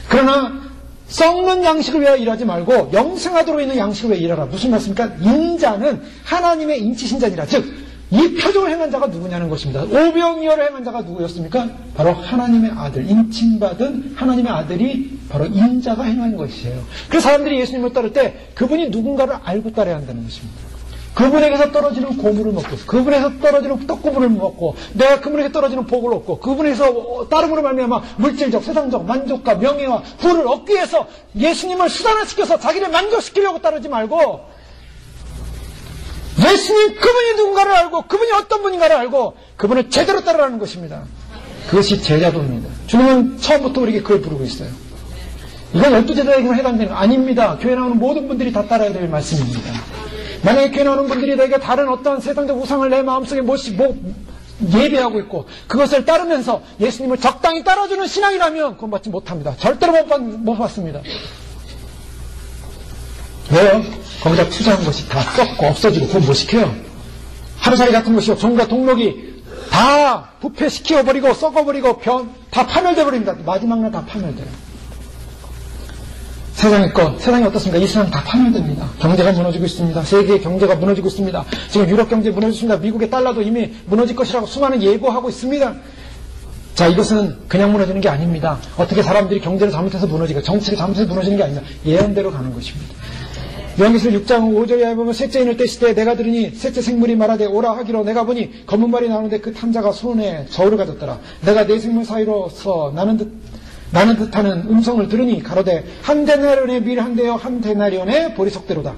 그러나 썩는 양식을 위하여 일하지 말고 영생하도록 있는 양식을 위하여 일하라. 무슨 말씀입니까? 인자는 하나님의 인치신 자니라. 즉 이 표적을 행한 자가 누구냐는 것입니다. 오병이어를 행한 자가 누구였습니까? 바로 하나님의 아들, 인칭받은 하나님의 아들이 바로 인자가 행한 것이에요. 그래서 사람들이 예수님을 따를 때 그분이 누군가를 알고 따라야 한다는 것입니다. 그분에게서 떨어지는 고물을 먹고, 그분에게서 떨어지는 떡고물을 먹고, 내가 그분에게 떨어지는 복을 얻고, 그분에게서 따름으로 말미암아 물질적, 세상적 만족과 명예와 부를 얻기 위해서 예수님을 수단화시켜서 자기를 만족시키려고 따르지 말고, 예수님 그분이 누군가를 알고 그분이 어떤 분인가를 알고 그분을 제대로 따르라는 것입니다. 그것이 제자도입니다. 주님은 처음부터 우리에게 그걸 부르고 있어요. 이건 12제자에게만 해당되는 거 아닙니다. 교회 나오는 모든 분들이 다 따라야 될 말씀입니다. 만약에 교회 나오는 분들이 내가 다른 어떤 세상적 우상을 내 마음속에 예배하고 있고 그것을 따르면서 예수님을 적당히 따라주는 신앙이라면 그건 받지 못합니다. 절대로 못 받습니다. 왜요? 거기다 투자한 것이 다 썩고 없어지고 그건 뭐 시켜요? 하루살이 같은 것이요. 종과 동록이 다 부패시켜버리고 썩어버리고 다 파멸되어버립니다. 마지막 날 다 파멸돼요. 세상이 어떻습니까? 이 세상 다 파멸됩니다. 경제가 무너지고 있습니다. 세계의 경제가 무너지고 있습니다. 지금 유럽 경제 무너졌습니다. 미국의 달러도 이미 무너질 것이라고 수많은 예고하고 있습니다. 자, 이것은 그냥 무너지는 게 아닙니다. 어떻게 사람들이 경제를 잘못해서 무너지고 정치를 잘못해서 무너지는 게 아닙니다. 예언대로 가는 것입니다. 요한계시록 6장 5절에 보면 셋째 인을 떼실 때 내가 들으니 셋째 생물이 말하되 오라 하기로 내가 보니 검은 말이 나오는데 그 탐자가 손에 저울을 가졌더라. 내가 네 생물 사이로서 나는 듯하는 음성을 들으니 가로되 한 데나리온의 밀 한 대여 한 데나리온의 보리석대로다.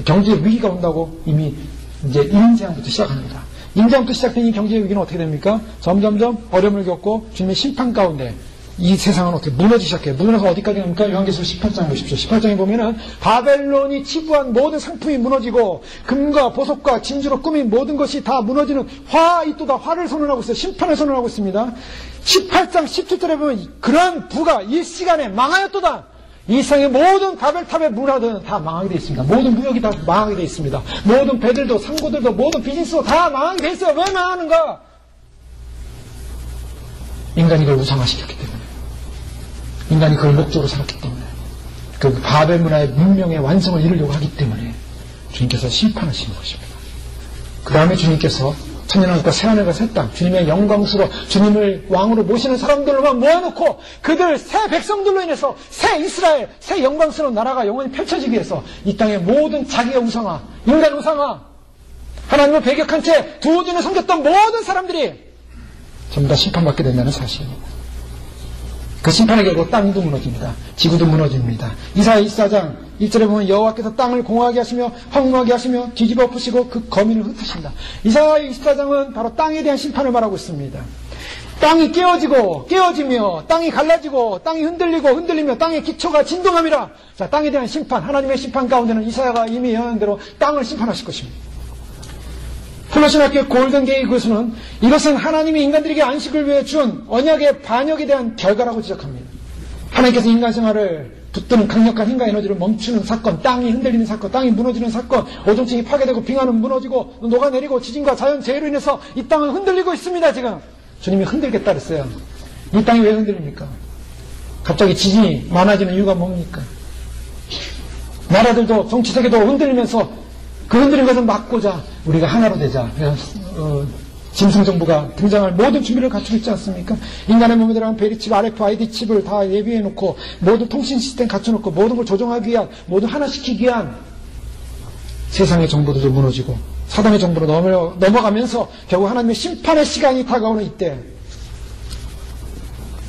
경제 위기가 온다고 이미 이제 인재앙부터 시작합니다. 인재앙부터 시작된 이 경제 위기는 어떻게 됩니까? 점점점 어려움을 겪고 주님의 심판 가운데 이 세상은 어떻게 무너지기 시작해요. 무너져서 어디까지 갑니까? 요한계시록 18장 보십시오. 18장에 보면은 바벨론이 치부한 모든 상품이 무너지고 금과 보석과 진주로 꾸민 모든 것이 다 무너지는 화이또다 화를 선언하고 있어요. 심판을 선언하고 있습니다. 18장 17절에 보면 그러한 부가 이 시간에 망하였도다. 이 세상의 모든 바벨탑의 문화들은 다 망하게 되어 있습니다. 모든 무역이 다 망하게 되어 있습니다. 모든 배들도 상고들도 모든 비즈니스도 다 망하게 되어 있어요. 왜 망하는가? 인간이 그걸 우상화시켰기 때문에, 인간이 그걸 목적으로 삼았기 때문에, 그 바벨 문화의 문명의 완성을 이루려고 하기 때문에 주님께서 심판하시는 것입니다. 그 다음에 주님께서 천년왕국과 새하늘과 새 땅, 주님의 영광스러워 주님을 왕으로 모시는 사람들로만 모아놓고 그들 새 백성들로 인해서 새 이스라엘, 새 영광스러운 나라가 영원히 펼쳐지기 위해서 이 땅의 모든 자기의 우상화, 인간 우상화, 하나님을 배격한 채 두어준을 섬겼던 모든 사람들이 전부 다 심판받게 된다는 사실입니다. 그 심판의 결과 땅도 무너집니다. 지구도 무너집니다. 이사야 24장 1절에 보면 여호와께서 땅을 공허하게 하시며 황무하게 하시며 뒤집어 엎으시고 그 거민을 흩으신다. 이사야 24장은 바로 땅에 대한 심판을 말하고 있습니다. 땅이 깨어지며 땅이 갈라지고 땅이 흔들리며 땅의 기초가 진동함이라. 자, 땅에 대한 심판, 하나님의 심판 가운데는 이사야가 이미 예언한 대로 땅을 심판하실 것입니다. 콜로신학교의 골든게이 교수는 이것은 하나님이 인간들에게 안식을 위해 준 언약의 반역에 대한 결과라고 지적합니다. 하나님께서 인간 생활을 붙드는 강력한 힘과 에너지를 멈추는 사건, 땅이 흔들리는 사건, 땅이 무너지는 사건, 오존층이 파괴되고 빙하는 무너지고 녹아내리고 지진과 자연재해로 인해서 이 땅은 흔들리고 있습니다. 지금 주님이 흔들겠다 그랬어요. 이 땅이 왜 흔들립니까? 갑자기 지진이 많아지는 이유가 뭡니까? 나라들도 정치세계도 흔들리면서 그 흔들린 것을 막고자 우리가 하나로 되자. 짐승정부가 등장할 모든 준비를 갖추고 있지 않습니까? 인간의 몸에 들어간 베리칩, RFID 칩을 다 예비해놓고 모든 통신 시스템 갖춰놓고 모든 걸 조정하기 위한, 모두 하나시키기 위한 세상의 정보들도 무너지고 사단의 정보로 넘어가면서 결국 하나님의 심판의 시간이 다가오는 이때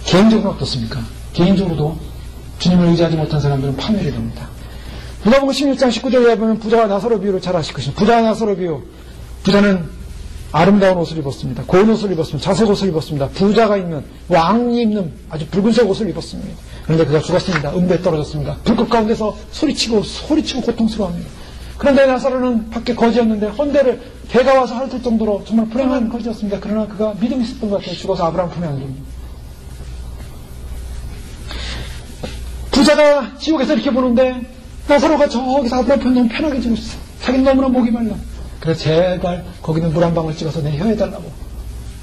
개인적으로 어떻습니까? 개인적으로도 주님을 의지하지 못한 사람들은 파멸이 됩니다. 누가복음 16장 19절에 보면 부자와 나사로 비유를 잘 아실 것입니다. 부자와 나사로 비유. 부자는 아름다운 옷을 입었습니다. 고운 옷을 입었습니다. 자색 옷을 입었습니다. 부자가 입는, 왕이 입는 아주 붉은색 옷을 입었습니다. 그런데 그가 죽었습니다. 음부에 떨어졌습니다. 불꽃 가운데서 소리치고 고통스러워합니다. 그런데 나사로는 밖에 거지였는데 헌대를 배가 와서 핥을 정도로 정말 불행한 거지였습니다. 그러나 그가 믿음이 있었던 것 같아요. 죽어서 아브라함 품에 안깁니다. 부자가 지옥에서 이렇게 보는데 나사로가 저기서 아브라함 편 너무 편하게 지고 있어. 자기는 너무나 목이 말라. 그래서 제발 거기는 물 한 방울 찍어서 내 혀에 달라고.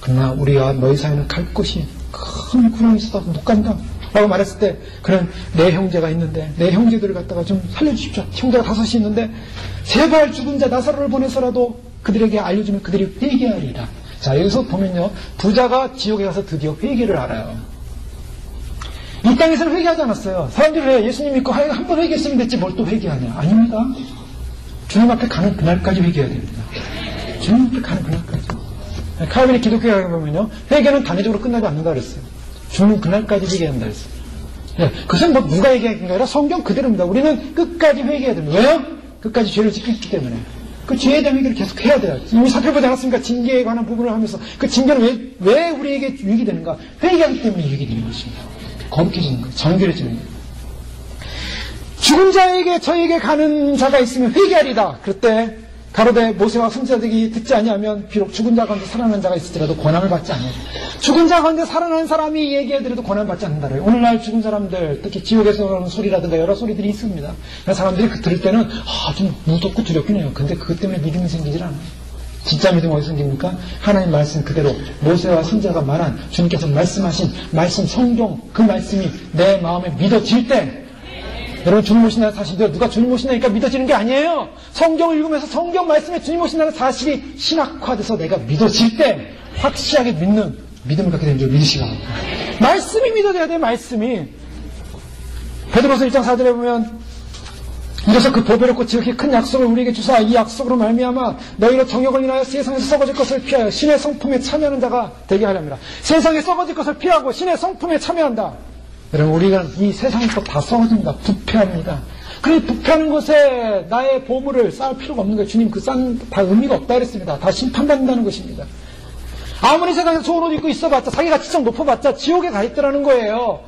그러나 우리와 너희 사이는 갈 곳이 큰 구멍이 있어서 못 간다 라고 말했을 때, 그는 내 형제가 있는데 내 형제들을 갖다가 좀 살려주십시오. 형제가 5이 있는데 제발 죽은 자 나사로를 보내서라도 그들에게 알려주면 그들이 회개하리라. 자, 여기서 보면요, 부자가 지옥에 가서 드디어 회개를 알아요. 이 땅에서는 회개하지 않았어요. 사람들이 왜 예수님 믿고 한 번 회개했으면 됐지 뭘 또 회개하냐. 아닙니다. 주님 앞에 가는 그날까지 회개해야 됩니다. 주님 앞에 가는 그날까지. 칼빈의 기독교에 보면요, 회개는 단회적으로 끝나지 않는다 그랬어요. 죽는 그날까지 회개한다 그랬어요. 네, 그것은 뭐 누가 얘기한 게 아니라 성경 그대로입니다. 우리는 끝까지 회개해야 됩니다. 왜요? 끝까지 죄를 짓기 때문에. 그 죄에 대한 회개를 계속 해야 돼요. 이미 살펴보지 않았습니까? 징계에 관한 부분을 하면서 그 징계는 왜 우리에게 유익이 되는가? 회개하기 때문에 유익이 되는 것입니다. 거룩해지는 거예요. 정결해지는 거예요. 죽은 자에게 저에게 가는 자가 있으면 회개하리다. 그때 가로되 모세와 선지자들이 듣지 아니하면 비록 죽은 자 가운데 살아난 자가 있을지라도 권한을 받지 않아요. 죽은 자 가운데 살아난 사람이 얘기해드려도 권한을 받지 않는다래요. 오늘날 죽은 사람들, 특히 지옥에서 오는 소리라든가 여러 소리들이 있습니다. 사람들이 그 들을 때는 좀 무섭고 두렵긴 해요. 근데 그것 때문에 믿음이 생기질 않아요. 진짜 믿음 어디서 생깁니까? 하나님 말씀 그대로 모세와 선지자가 말한 주님께서 말씀하신 말씀 성경 그 말씀이 내 마음에 믿어질 때, 여러분 주님 오신다는 사실도 누가 주님 오신다니까 믿어지는 게 아니에요. 성경을 읽으면서 성경 말씀에 주님 오신다는 사실이 신학화돼서 내가 믿어질 때 확실하게 믿는 믿음을 갖게 되는 줄 믿으시기 바랍니다. 말씀이 믿어져야 돼요. 말씀이. 베드로서 1장 4절에 보면 이래서 그 보배롭고 지극히 큰 약속을 우리에게 주사 이 약속으로 말미암아 너희로 정욕을 인하여 세상에서 썩어질 것을 피하여 신의 성품에 참여하는 자가 되게 하렵니다. 세상에 썩어질 것을 피하고 신의 성품에 참여한다. 여러분 우리가 이 세상이 또 다 썩어집니다. 부패합니다. 그래 부패하는 것에 나의 보물을 쌓을 필요가 없는 거예요. 주님 그 쌓는 다 의미가 없다 그랬습니다. 다 심판받는다는 것입니다. 아무리 세상에서 좋은 옷 입고 있어봤자 자기 가치점 높아봤자 지옥에 가 있더라는 거예요.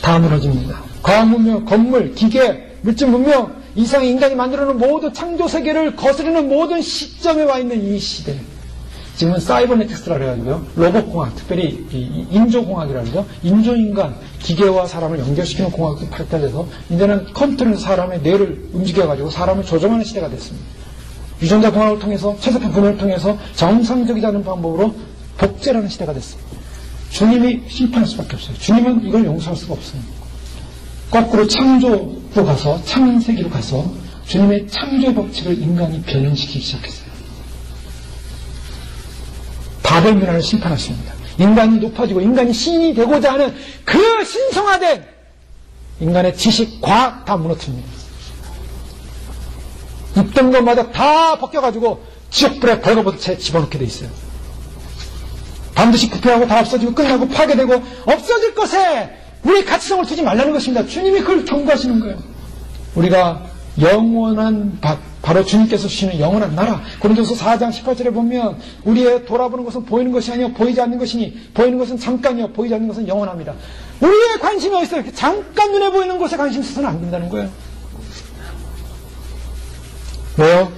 다 무너집니다. 과학 문명, 건물, 기계, 물질 문명, 이상의 인간이 만들어놓은 모든 창조 세계를 거스르는 모든 시점에 와 있는 이 시대. 지금은 사이버네틱스라 그래가지고요. 로봇공학, 특별히 인조공학이라 그러죠. 인조인간, 기계와 사람을 연결시키는 공학도 발달해서 이제는 컴퓨터는 사람의 뇌를 움직여가지고 사람을 조종하는 시대가 됐습니다. 유전자 공학을 통해서, 최소한 분해를 통해서 정상적이지 않은 방법으로 복제라는 시대가 됐습니다. 주님이 심판할 수밖에 없어요. 주님은 이걸 용서할 수가 없어요. 거꾸로 창조로 가서, 창세기로 가서 주님의 창조 법칙을 인간이 변형시키기 시작했어요. 바벨 문화를 심판하십니다. 인간이 높아지고 인간이 신이 되고자 하는 그 신성화된 인간의 지식, 과학 다 무너뜨립니다. 입던 것마다 다 벗겨가지고 지옥불에 벌거벗어 집어넣게 돼 있어요. 반드시 부패하고 다 없어지고 끝나고 파괴되고 없어질 것에 우리 가치성을 두지 말라는 것입니다. 주님이 그걸 경고하시는 거예요. 우리가 영원한 바로 주님께서 주시는 영원한 나라. 고린도서 4장 18절에 보면 우리의 돌아보는 것은 보이는 것이 아니요 보이지 않는 것이니 보이는 것은 잠깐이요 보이지 않는 것은 영원합니다. 우리의 관심이 어디 있어요? 잠깐 눈에 보이는 것에 관심 있어서는 안 된다는 거예요. 왜요?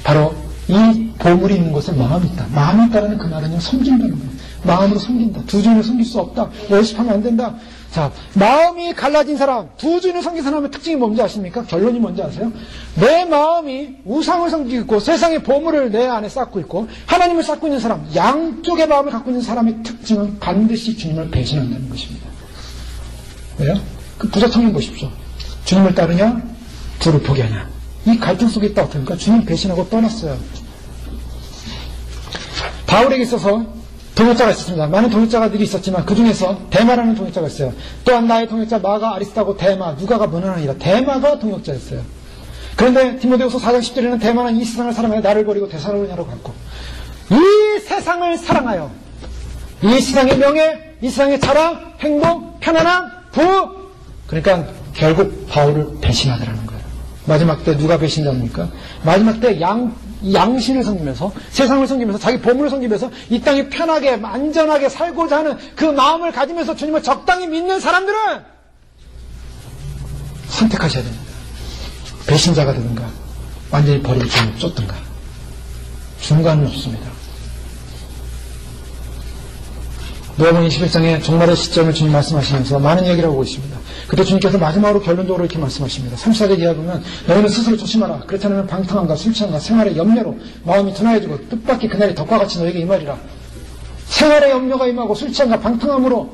바로 이 보물이 있는 곳에 마음이 있다. 마음이 있다는 그 말은요, 섬긴다는 거예요. 마음으로 섬긴다. 두 주인을 섬길 수 없다. 열심하면 안 된다. 자, 마음이 갈라진 사람, 두 주인을 섬긴 사람의 특징이 뭔지 아십니까? 결론이 뭔지 아세요? 내 마음이 우상을 섬기고 있고 세상의 보물을 내 안에 쌓고 있고 하나님을 쌓고 있는 사람, 양쪽의 마음을 갖고 있는 사람의 특징은 반드시 주님을 배신한다는 것입니다. 왜요? 그 부자 청년 보십시오. 주님을 따르냐? 주를 포기하냐? 이 갈등 속에 있다 어떡합니까? 주님 배신하고 떠났어요. 바울에게 있어서 동역자가 있었습니다. 많은 동역자들이 있었지만 그 중에서 데마라는 동역자가 있어요. 또한 나의 동역자 마가, 아리스타고, 데마, 누가가 무난하니라. 데마가 동역자였어요. 그런데 디모데후서 4장 10절에는 데마는 이 세상을 사랑하여 나를 버리고 데살로니가로 갔고 이 세상을 사랑하여 이 세상의 명예, 이 세상의 자랑, 행복, 편안함, 부 그러니까 결국 바울을 배신하더라는 거예요. 마지막 때 누가 배신자입니까? 마지막 때 양신을 섬기면서 세상을 섬기면서 자기 보물을 섬기면서 이 땅에 편하게 안전하게 살고자 하는 그 마음을 가지면서 주님을 적당히 믿는 사람들은 선택하셔야 됩니다. 배신자가 되든가 완전히 버리고 주님을 쫓든가 중간은 없습니다. 누가복음 21장에 종말의 시점을 주님 말씀하시면서 많은 얘기를 하고 있습니다. 그때 주님께서 마지막으로 결론적으로 이렇게 말씀하십니다. 34절 이하 보면 너희는 스스로 조심하라. 그렇지 않으면 방탕함과 술 취함과 생활의 염려로 마음이 둔하여지고 뜻밖의 그날이 덕과 같이 너에게 임하리라. 생활의 염려가 임하고 술 취함과 방탕함으로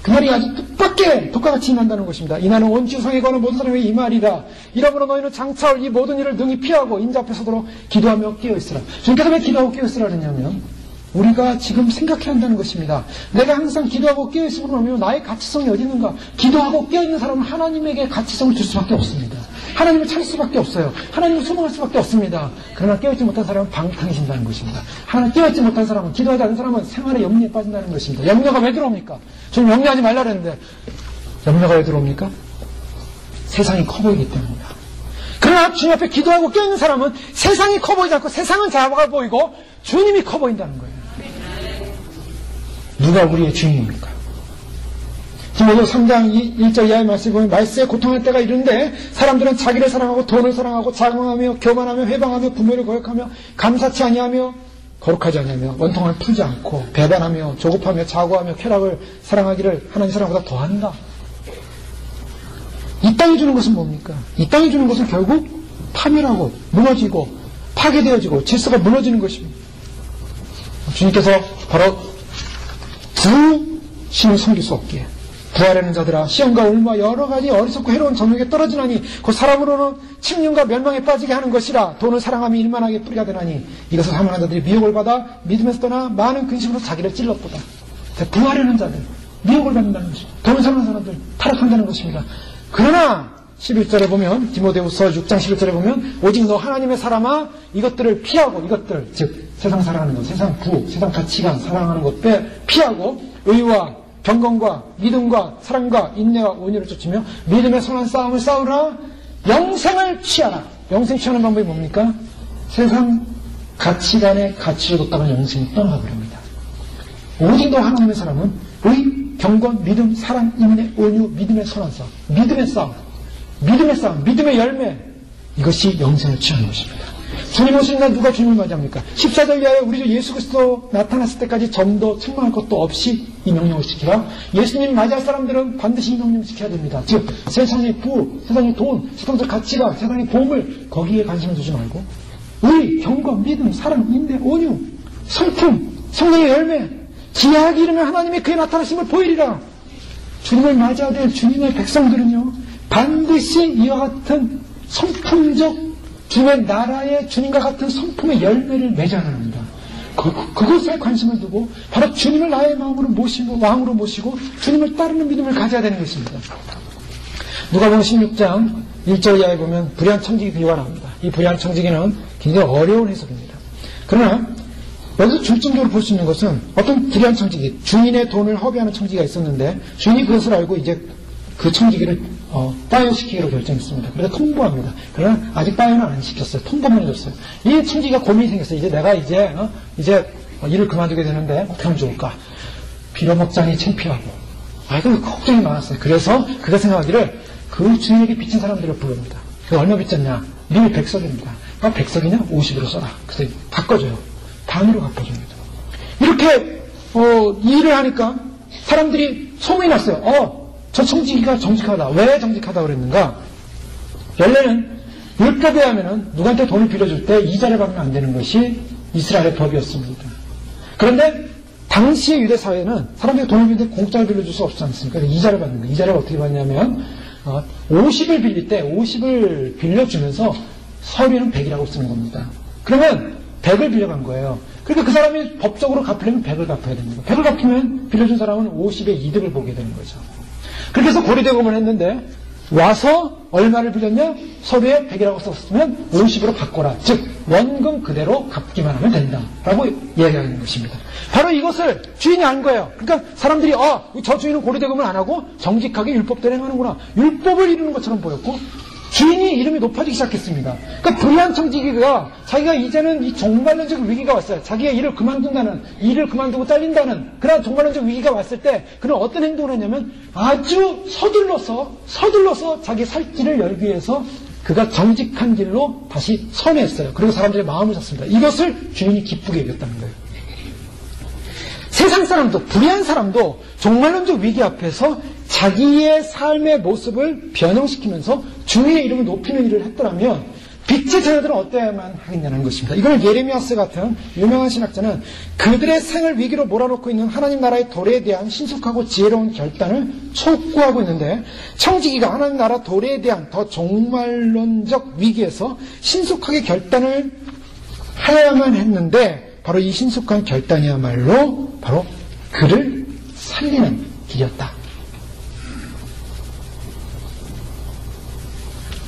그 말이 아주 뜻밖의 독과같이 임한다는 것입니다. 이나는 온 지구상에 거하는 모든 사람에게 이 말이라. 이러므로 너희는 장차올 이 모든 일을 능히 피하고 인자 앞에 서도록 기도하며 깨어있으라. 주님께서 왜 기도하고 깨어있으라 그러냐면 우리가 지금 생각해야 한다는 것입니다. 내가 항상 기도하고 깨어있으므로 하면 나의 가치성이 어디 있는가? 기도하고 깨어있는 사람은 하나님에게 가치성을 줄 수밖에 없습니다. 하나님을 찾을 수밖에 없어요. 하나님을 소망할 수밖에 없습니다. 그러나 깨어있지 못한 사람은 방탕해진다는 것입니다. 하나님 깨어있지 못한 사람은, 기도하지 않는 사람은 생활의 염려에 빠진다는 것입니다. 염려가 왜 들어옵니까? 저는 염려하지 말라 그랬는데 염려가 왜 들어옵니까? 세상이 커 보이기 때문입니다. 그러나 주님 앞에 기도하고 깨어있는 사람은 세상이 커 보이지 않고 세상은 작아 보이고 주님이 커 보인다는 거예요. 누가 우리의 주인입니까? 디모데후서 3장 1절 이하의 말씀을 보면 말세에 고통할 때가 이른데 사람들은 자기를 사랑하고 돈을 사랑하고 자긍하며 교만하며 회방하며 부모를 거역하며 감사치 아니하며 거룩하지 아니하며 원통을 풀지 않고 배반하며 조급하며 자고하며 쾌락을 사랑하기를 하나님 사랑보다 더한다. 이 땅이 주는 것은 뭡니까? 이 땅이 주는 것은 결국 파멸하고 무너지고 파괴되어지고 질서가 무너지는 것입니다. 주님께서 바로 두 신을 섬길 수 없기에 부활하는 자들아 시험과 올무와 여러가지 어리석고 해로운 정욕에 떨어지나니 곧 사람으로는 침륜과 멸망에 빠지게 하는 것이라. 돈을 사랑하며 일만하게 뿌리가 되나니 이것을 사모하는 자들이 미혹을 받아 믿음에서 떠나 많은 근심으로 자기를 찔렀도다. 부활하는 자들 미혹을 받는다는 것입니다. 돈을 사랑하는 사람들 타락한다는 것입니다. 그러나 11절에 보면 디모데후서 6장 11절에 보면 오직 너 하나님의 사람아 이것들을 피하고, 이것들 즉 세상 사랑하는 것, 세상 부, 세상 가치관 사랑하는 것 피하고 의와 경건과 믿음과 사랑과 인내와 온유를 쫓으며 믿음의 선한 싸움을 싸우라. 영생을 취하라. 영생 취하는 방법이 뭡니까? 세상 가치관의 가치를 뒀다가 영생이 떠나버립니다. 오직 너 하나님의 사람은 의, 경건, 믿음, 사랑, 인내, 온유, 믿음의 선한 싸움, 믿음의 싸움, 믿음의 싸움, 믿음의 열매, 이것이 영생을 취하는 것입니다. 주님 오시는 날 누가 주님을 맞이합니까? 14절 이하에 우리 주 예수 그리스도 나타났을 때까지 점도 책망할 것도 없이 이 명령을 지키라. 예수님 맞이할 사람들은 반드시 이 명령을 지켜야 됩니다. 즉 세상의 부, 세상의 돈, 세상적 가치가, 세상의 보물 거기에 관심을 두지 말고 의, 경건, 믿음, 사랑, 인내, 온유, 성품, 성령의 열매 기하기 이르면 하나님의 그의 나타나심을 보이리라. 주님을 맞이해야 될 주님의 백성들은요 반드시 이와 같은 성품적 주님의 나라의 주님과 같은 성품의 열매를 맺어야 합니다. 그것에 관심을 두고 바로 주님을 나의 마음으로 모시고 왕으로 모시고 주님을 따르는 믿음을 가져야 되는 것입니다. 누가복음 16장 1절 이하에 보면 불의한 청지기 비유가 나옵니다. 이 불의한 청지기는 굉장히 어려운 해석입니다. 그러나 여기서 중점적으로 볼 수 있는 것은 어떤 불의한 청지기, 주인의 돈을 허비하는 청지기가 있었는데 주인이 그것을 알고 이제 그 청지기를 파이어시키기로 결정했습니다. 그래서 통보합니다. 그러나 아직 파이어는 안 시켰어요. 통보만 해줬어요. 이 청지기가 고민이 생겼어요. 이제 내가 이제 일을 그만두게 되는데 어떻게 하면 좋을까? 빌어먹자니 창피하고. 그 걱정이 많았어요. 그래서 그가 생각하기를 그 주인에게 빚진 사람들을 부릅니다. 그 얼마 빚졌냐? 늘 100석입니다. 100석이냐? 50으로 써라. 그래서 바꿔줘요. 반으로 갚아줍니다. 이렇게 일을 하니까 사람들이 소문이 났어요. 저 청지기가 정직하다. 왜 정직하다 그랬는가? 원래는 율법에 하면은 누구한테 돈을 빌려줄 때 이자를 받으면 안 되는 것이 이스라엘의 법이었습니다. 그런데 당시의 유대 사회는 사람들이 돈을 빌릴 때 공짜로 빌려줄 수 없지 않습니까? 그래서 이자를 받는 거예요. 이자를 어떻게 받냐면 50을 빌릴 때 50을 빌려주면서 서류는 100이라고 쓰는 겁니다. 그러면 100을 빌려간 거예요. 그러니까 그 사람이 법적으로 갚으려면 100을 갚아야 됩니다. 100을 갚으면 빌려준 사람은 50의 이득을 보게 되는 거죠. 그렇게 해서 고리대금을 했는데 와서 얼마를 빌렸냐? 서류에 100이라고 썼으면 50으로 바꿔라. 즉 원금 그대로 갚기만 하면 된다라고 이야기하는 것입니다. 바로 이것을 주인이 안 거예요. 그러니까 사람들이 저 주인은 고리대금을 안 하고 정직하게 율법대로 행하는구나. 율법을 이루는 것처럼 보였고 주인이 이름이 높아지기 시작했습니다. 그러니까 불의한 청지기가 자기가 이제는 이 종말론적 위기가 왔어요. 자기가 일을 그만둔다는, 일을 그만두고 잘린다는 그런 종말론적 위기가 왔을 때 그는 어떤 행동을 했냐면 아주 서둘러서 자기 살 길을 열기 위해서 그가 정직한 길로 다시 선회했어요. 그리고 사람들의 마음을 샀습니다. 이것을 주인이 기쁘게 여겼다는 거예요. 세상 사람도, 불의한 사람도 종말론적 위기 앞에서 자기의 삶의 모습을 변형시키면서 주의 이름을 높이는 일을 했더라면 빛의 자녀들은 어떠야만 하겠냐는 것입니다. 이걸 예레미야스 같은 유명한 신학자는 그들의 생을 위기로 몰아넣고 있는 하나님 나라의 도래에 대한 신속하고 지혜로운 결단을 촉구하고 있는데, 청지기가 하나님 나라 도래에 대한 더 종말론적 위기에서 신속하게 결단을 하야만 했는데, 바로 이 신속한 결단이야말로 바로 그를 살리는 길이었다.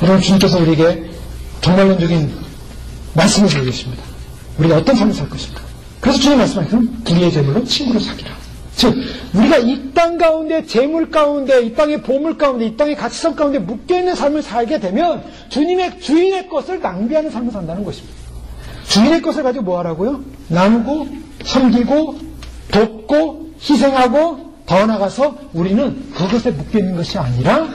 여러분, 주님께서 우리에게 종말론적인 말씀을 주고 계십니다. 우리가 어떤 삶을 살 것인가. 그래서 주님 말씀하시는 불의의 재물로 친구를 사귀라. 즉, 우리가 이 땅 가운데, 재물 가운데, 이 땅의 보물 가운데, 이 땅의 가치성 가운데 묶여있는 삶을 살게 되면 주인의 것을 낭비하는 삶을 산다는 것입니다. 주인의 것을 가지고 뭐 하라고요? 나누고, 섬기고, 돕고, 희생하고, 더 나아가서 우리는 그것에 묶여있는 것이 아니라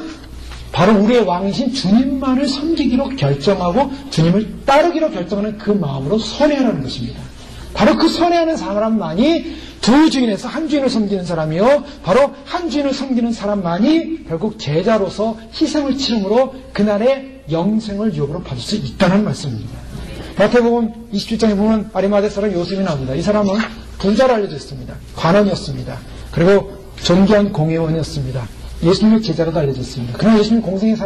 바로 우리의 왕이신 주님만을 섬기기로 결정하고 주님을 따르기로 결정하는 그 마음으로 선회하라는 것입니다. 바로 그 선회하는 사람만이 두 주인에서 한 주인을 섬기는 사람이요, 바로 한 주인을 섬기는 사람만이 결국 제자로서 희생을 치름으로 그날의 영생을 유업으로 받을 수 있다는 말씀입니다. 마태복음 27장에 보면 아리마대 사람 요셉이 나옵니다. 이 사람은 부자로 알려져 있습니다. 관원이었습니다. 그리고 존귀한 공회원이었습니다. 예수님의 제자로도 알려졌습니다. 그러나 예수님 공생의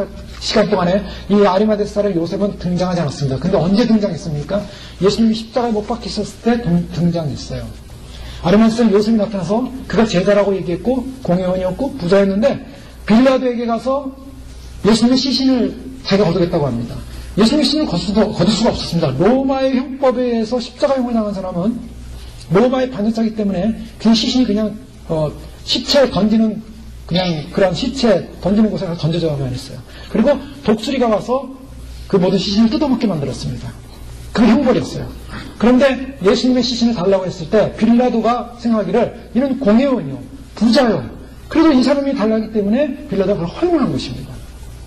시간 동안에 이 아리마대 사람 요셉은 등장하지 않았습니다. 근데 언제 등장했습니까? 예수님이 십자가에 못 박히셨을 때 등장했어요. 아리마대 사람 요셉이 나타나서 그가 제자라고 얘기했고 공회원이었고 부자였는데 빌라도에게 가서 예수님의 시신을 자기가 거두겠다고 합니다. 예수님의 시신을 거둘 수가 없었습니다. 로마의 형법에 의해서 십자가형을 당한 사람은 로마의 반역자이기 때문에 그 시신이 그냥 시체에 던지는 그냥 그런 시체 던지는 곳에 가서 던져져야만 했어요. 그리고 독수리가 와서 그 모든 시신을 뜯어먹게 만들었습니다. 그게 형벌이었어요. 그런데 예수님의 시신을 달라고 했을 때 빌라도가 생각하기를 이는 공회원이요, 부자요. 그래도 이 사람이 달라기 때문에 빌라도가 그걸 허용한 것입니다.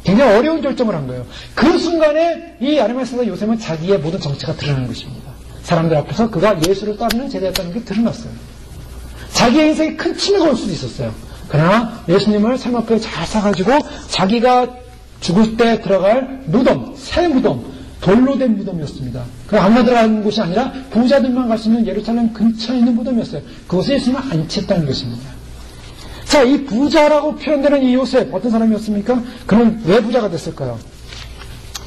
굉장히 어려운 결정을 한 거예요. 그 순간에 이 아리마대사 요셉은 자기의 모든 정체가 드러나는 것입니다. 사람들 앞에서 그가 예수를 따르는 제자였다는 게 드러났어요. 자기의 인생에 큰 침해가 올 수도 있었어요. 그러나 예수님을 삶 앞에 잘 사가지고 자기가 죽을 때 들어갈 무덤, 새 무덤, 돌로 된 무덤이었습니다. 그 아무나 들어가는 곳이 아니라 부자들만 갈 수 있는 예루살렘 근처에 있는 무덤이었어요. 그곳에 예수님을 안치했다는 것입니다. 자, 이 부자라고 표현되는 이 요셉, 어떤 사람이었습니까? 그는 왜 부자가 됐을까요?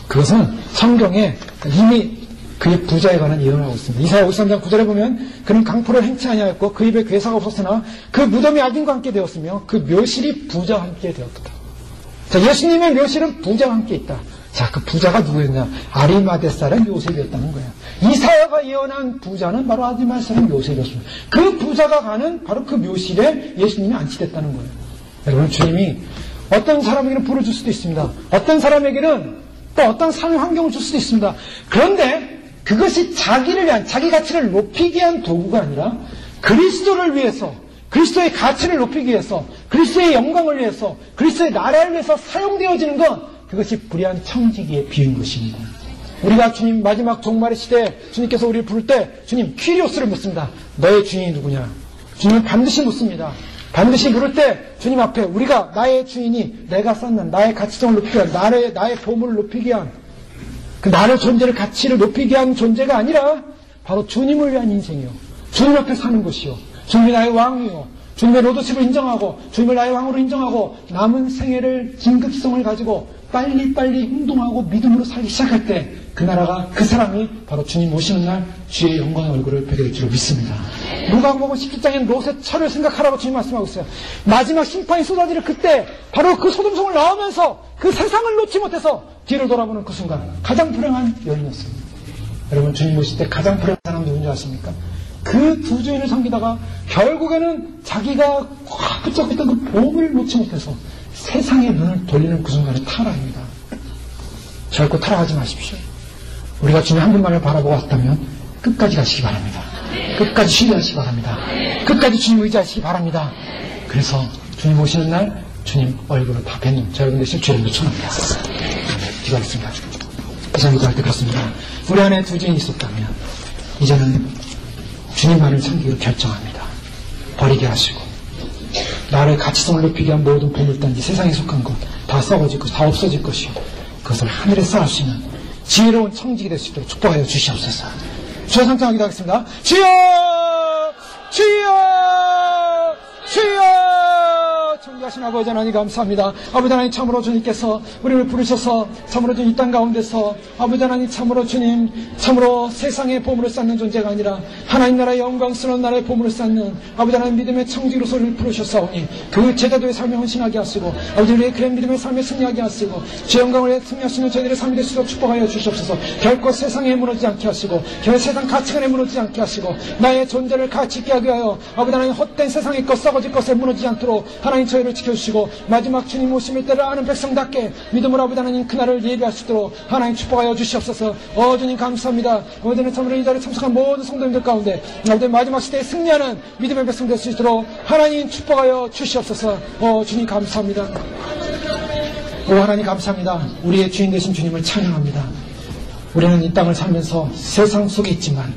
그것은 성경에 이미 그의 부자에 관한 예언을 하고 있습니다. 이사야 53장 9절에 보면 그는 강포를 행치 아니하였고 그 입에 괴사가 없었으나 그 무덤이 악인과 함께 되었으며 그 묘실이 부자와 함께 되었다. 자, 예수님의 묘실은 부자와 함께 있다. 자, 그 부자가 누구였냐? 아리마대 사람 요셉이었다는 거예요. 이사야가 예언한 부자는 바로 아리마대 사람 요셉이었습니다. 그 부자가 가는 바로 그 묘실에 예수님이 안치됐다는 거예요. 여러분, 주님이 어떤 사람에게는 부를 줄 수도 있습니다. 어떤 사람에게는 또 어떤 삶의 환경을 줄 수도 있습니다. 그런데 그것이 자기를 위한, 자기 가치를 높이기 위한 도구가 아니라 그리스도를 위해서, 그리스도의 가치를 높이기 위해서, 그리스도의 영광을 위해서, 그리스도의 나라를 위해서 사용되어지는 것, 그것이 불의한 청지기에 비유인 것입니다. 우리가 주님 마지막 종말의 시대에 주님께서 우리를 부를 때 주님 퀴리오스를 묻습니다. 너의 주인이 누구냐? 주님은 반드시 묻습니다. 반드시 물을 때 주님 앞에 우리가 나의 주인이 내가 쌓는 나의 가치성을 높이기 위한, 나의 보물을 높이기 위한, 그 나의 존재를, 가치를 높이기 위한 존재가 아니라 바로 주님을 위한 인생이요, 주님 앞에 사는 것이요, 주님이 나의 왕이요, 주님의 로드십을 인정하고 주님을 나의 왕으로 인정하고 남은 생애를 긴급성을 가지고 빨리빨리 행동하고 믿음으로 살기 시작할 때 그 나라가, 그 사람이 바로 주님 오시는 날 주의 영광의 얼굴을 뵙게 될 줄로 믿습니다. 누가복음 17장에는 롯의 철을 생각하라고 주님 말씀하고 있어요. 마지막 심판이 쏟아지는 그때 바로 그 소돔성을 나오면서 그 세상을 놓지 못해서 뒤를 돌아보는 그 순간 가장 불행한 여인이었습니다. 여러분, 주님 오실 때 가장 불행한 사람 누군지 아십니까? 그 두 주인을 섬기다가 결국에는 자기가 꽉 붙잡고 있던 그 보물을 놓지 못해서 세상에 눈을 돌리는 그 순간에 타락입니다. 결코 타락하지 마십시오. 우리가 주님 한 분만을 바라보고 왔다면 끝까지 가시기 바랍니다. 끝까지 신뢰하시기 바랍니다. 끝까지 주님 의지하시기 바랍니다. 그래서 주님 오시는 날 주님 얼굴을 다 뵙는 저 여러분 되실 주님을 축원합니다. 기도하겠습니다. 이제 기도할 때 그렇습니다. 우리 안에 두 주인이 있었다면 이제는 주님만을 섬기기로 결정합니다. 버리게 하시고 나를 가치성을 높이기 위한 모든 보물단지, 세상에 속한 것 다 썩어질 것, 다 없어질 것이요, 그것을 하늘에 쌓을 수 있는 지혜로운 청직이 될 수 있도록 축복하여 주시옵소서. 주여 상장하기도 하겠습니다. 주여! 주여! 주여! 존귀하신 아버지 하나님 감사합니다. 아버지 하나님 참으로 주님께서 우리를 부르셔서 참으로 이 땅 가운데서 아버지 하나님 참으로 주님 참으로 세상의 보물을 쌓는 존재가 아니라 하나님 나라의 영광스러운 나라의 보물을 쌓는 아버지 하나님 믿음의 청지로서 우리를 부르셨사오니 그 제자도의 삶에 헌신하게 하시고 아버지 우리의 그의 믿음의 삶에 승리하게 하시고 주 영광을 승리하시는 저희들의 삶이 될 수 있도록 축복하여 주시옵소서. 결코 세상에 무너지지 않게 하시고 결코 세상 가치관에 무너지지 않게 하시고 나의 존재를 가치 있게 하게 하여 아버지 하나님 헛된 세상의 것 썩어질 것에 무너지지 않도록 하나님 저희를 지켜주시고 마지막 주님 오심의 때를 아는 백성답게 믿음으로 아버지 하나님 그날을 예비할 수 있도록 하나님 축복하여 주시옵소서. 주님 감사합니다. 오늘은 참으로 이 자리에 참석한 모든 성도님들 가운데 아버지 마지막 시대에 승리하는 믿음의 백성 될 수 있도록 하나님 축복하여 주시옵소서. 주님 감사합니다. 하나님 감사합니다. 우리의 주인 되신 주님을 찬양합니다. 우리는 이 땅을 살면서 세상 속에 있지만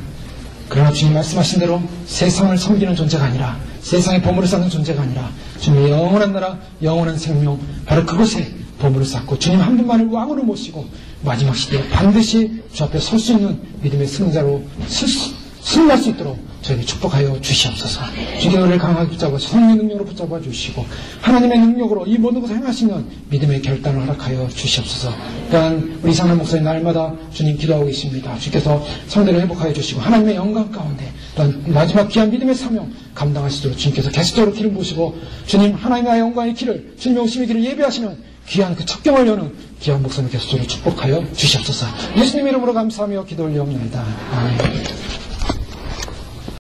그러나 주님 말씀하신 대로 세상을 섬기는 존재가 아니라 세상의 보물을 쌓는 존재가 아니라 주님의 영원한 나라, 영원한 생명 바로 그곳에 보물을 쌓고 주님 한 분만을 왕으로 모시고 마지막 시대에 반드시 주 앞에 설 수 있는 믿음의 승자로 승리할 수 있도록 저에게 축복하여 주시옵소서. 주님의 은혜를 강하게 붙잡아 성령의 능력으로 붙잡아 주시고 하나님의 능력으로 이 모든 것을 행하시는 믿음의 결단을 허락하여 주시옵소서. 또한 우리 이상한 목사님 날마다 주님 기도하고 계십니다. 주께서 성대를 회복하여 주시고 하나님의 영광 가운데 또한 마지막 귀한 믿음의 사명 감당하시도록 주님께서 계속적으로 길을 보시고 주님 하나님의 영광의 길을 주님의 오심의 길을 예비하시는 귀한 그 첩경을 여는 귀한 목사님 계속적으로 축복하여 주시옵소서. 예수님 이름으로 감사하며 기도 올리옵나이다. 아멘.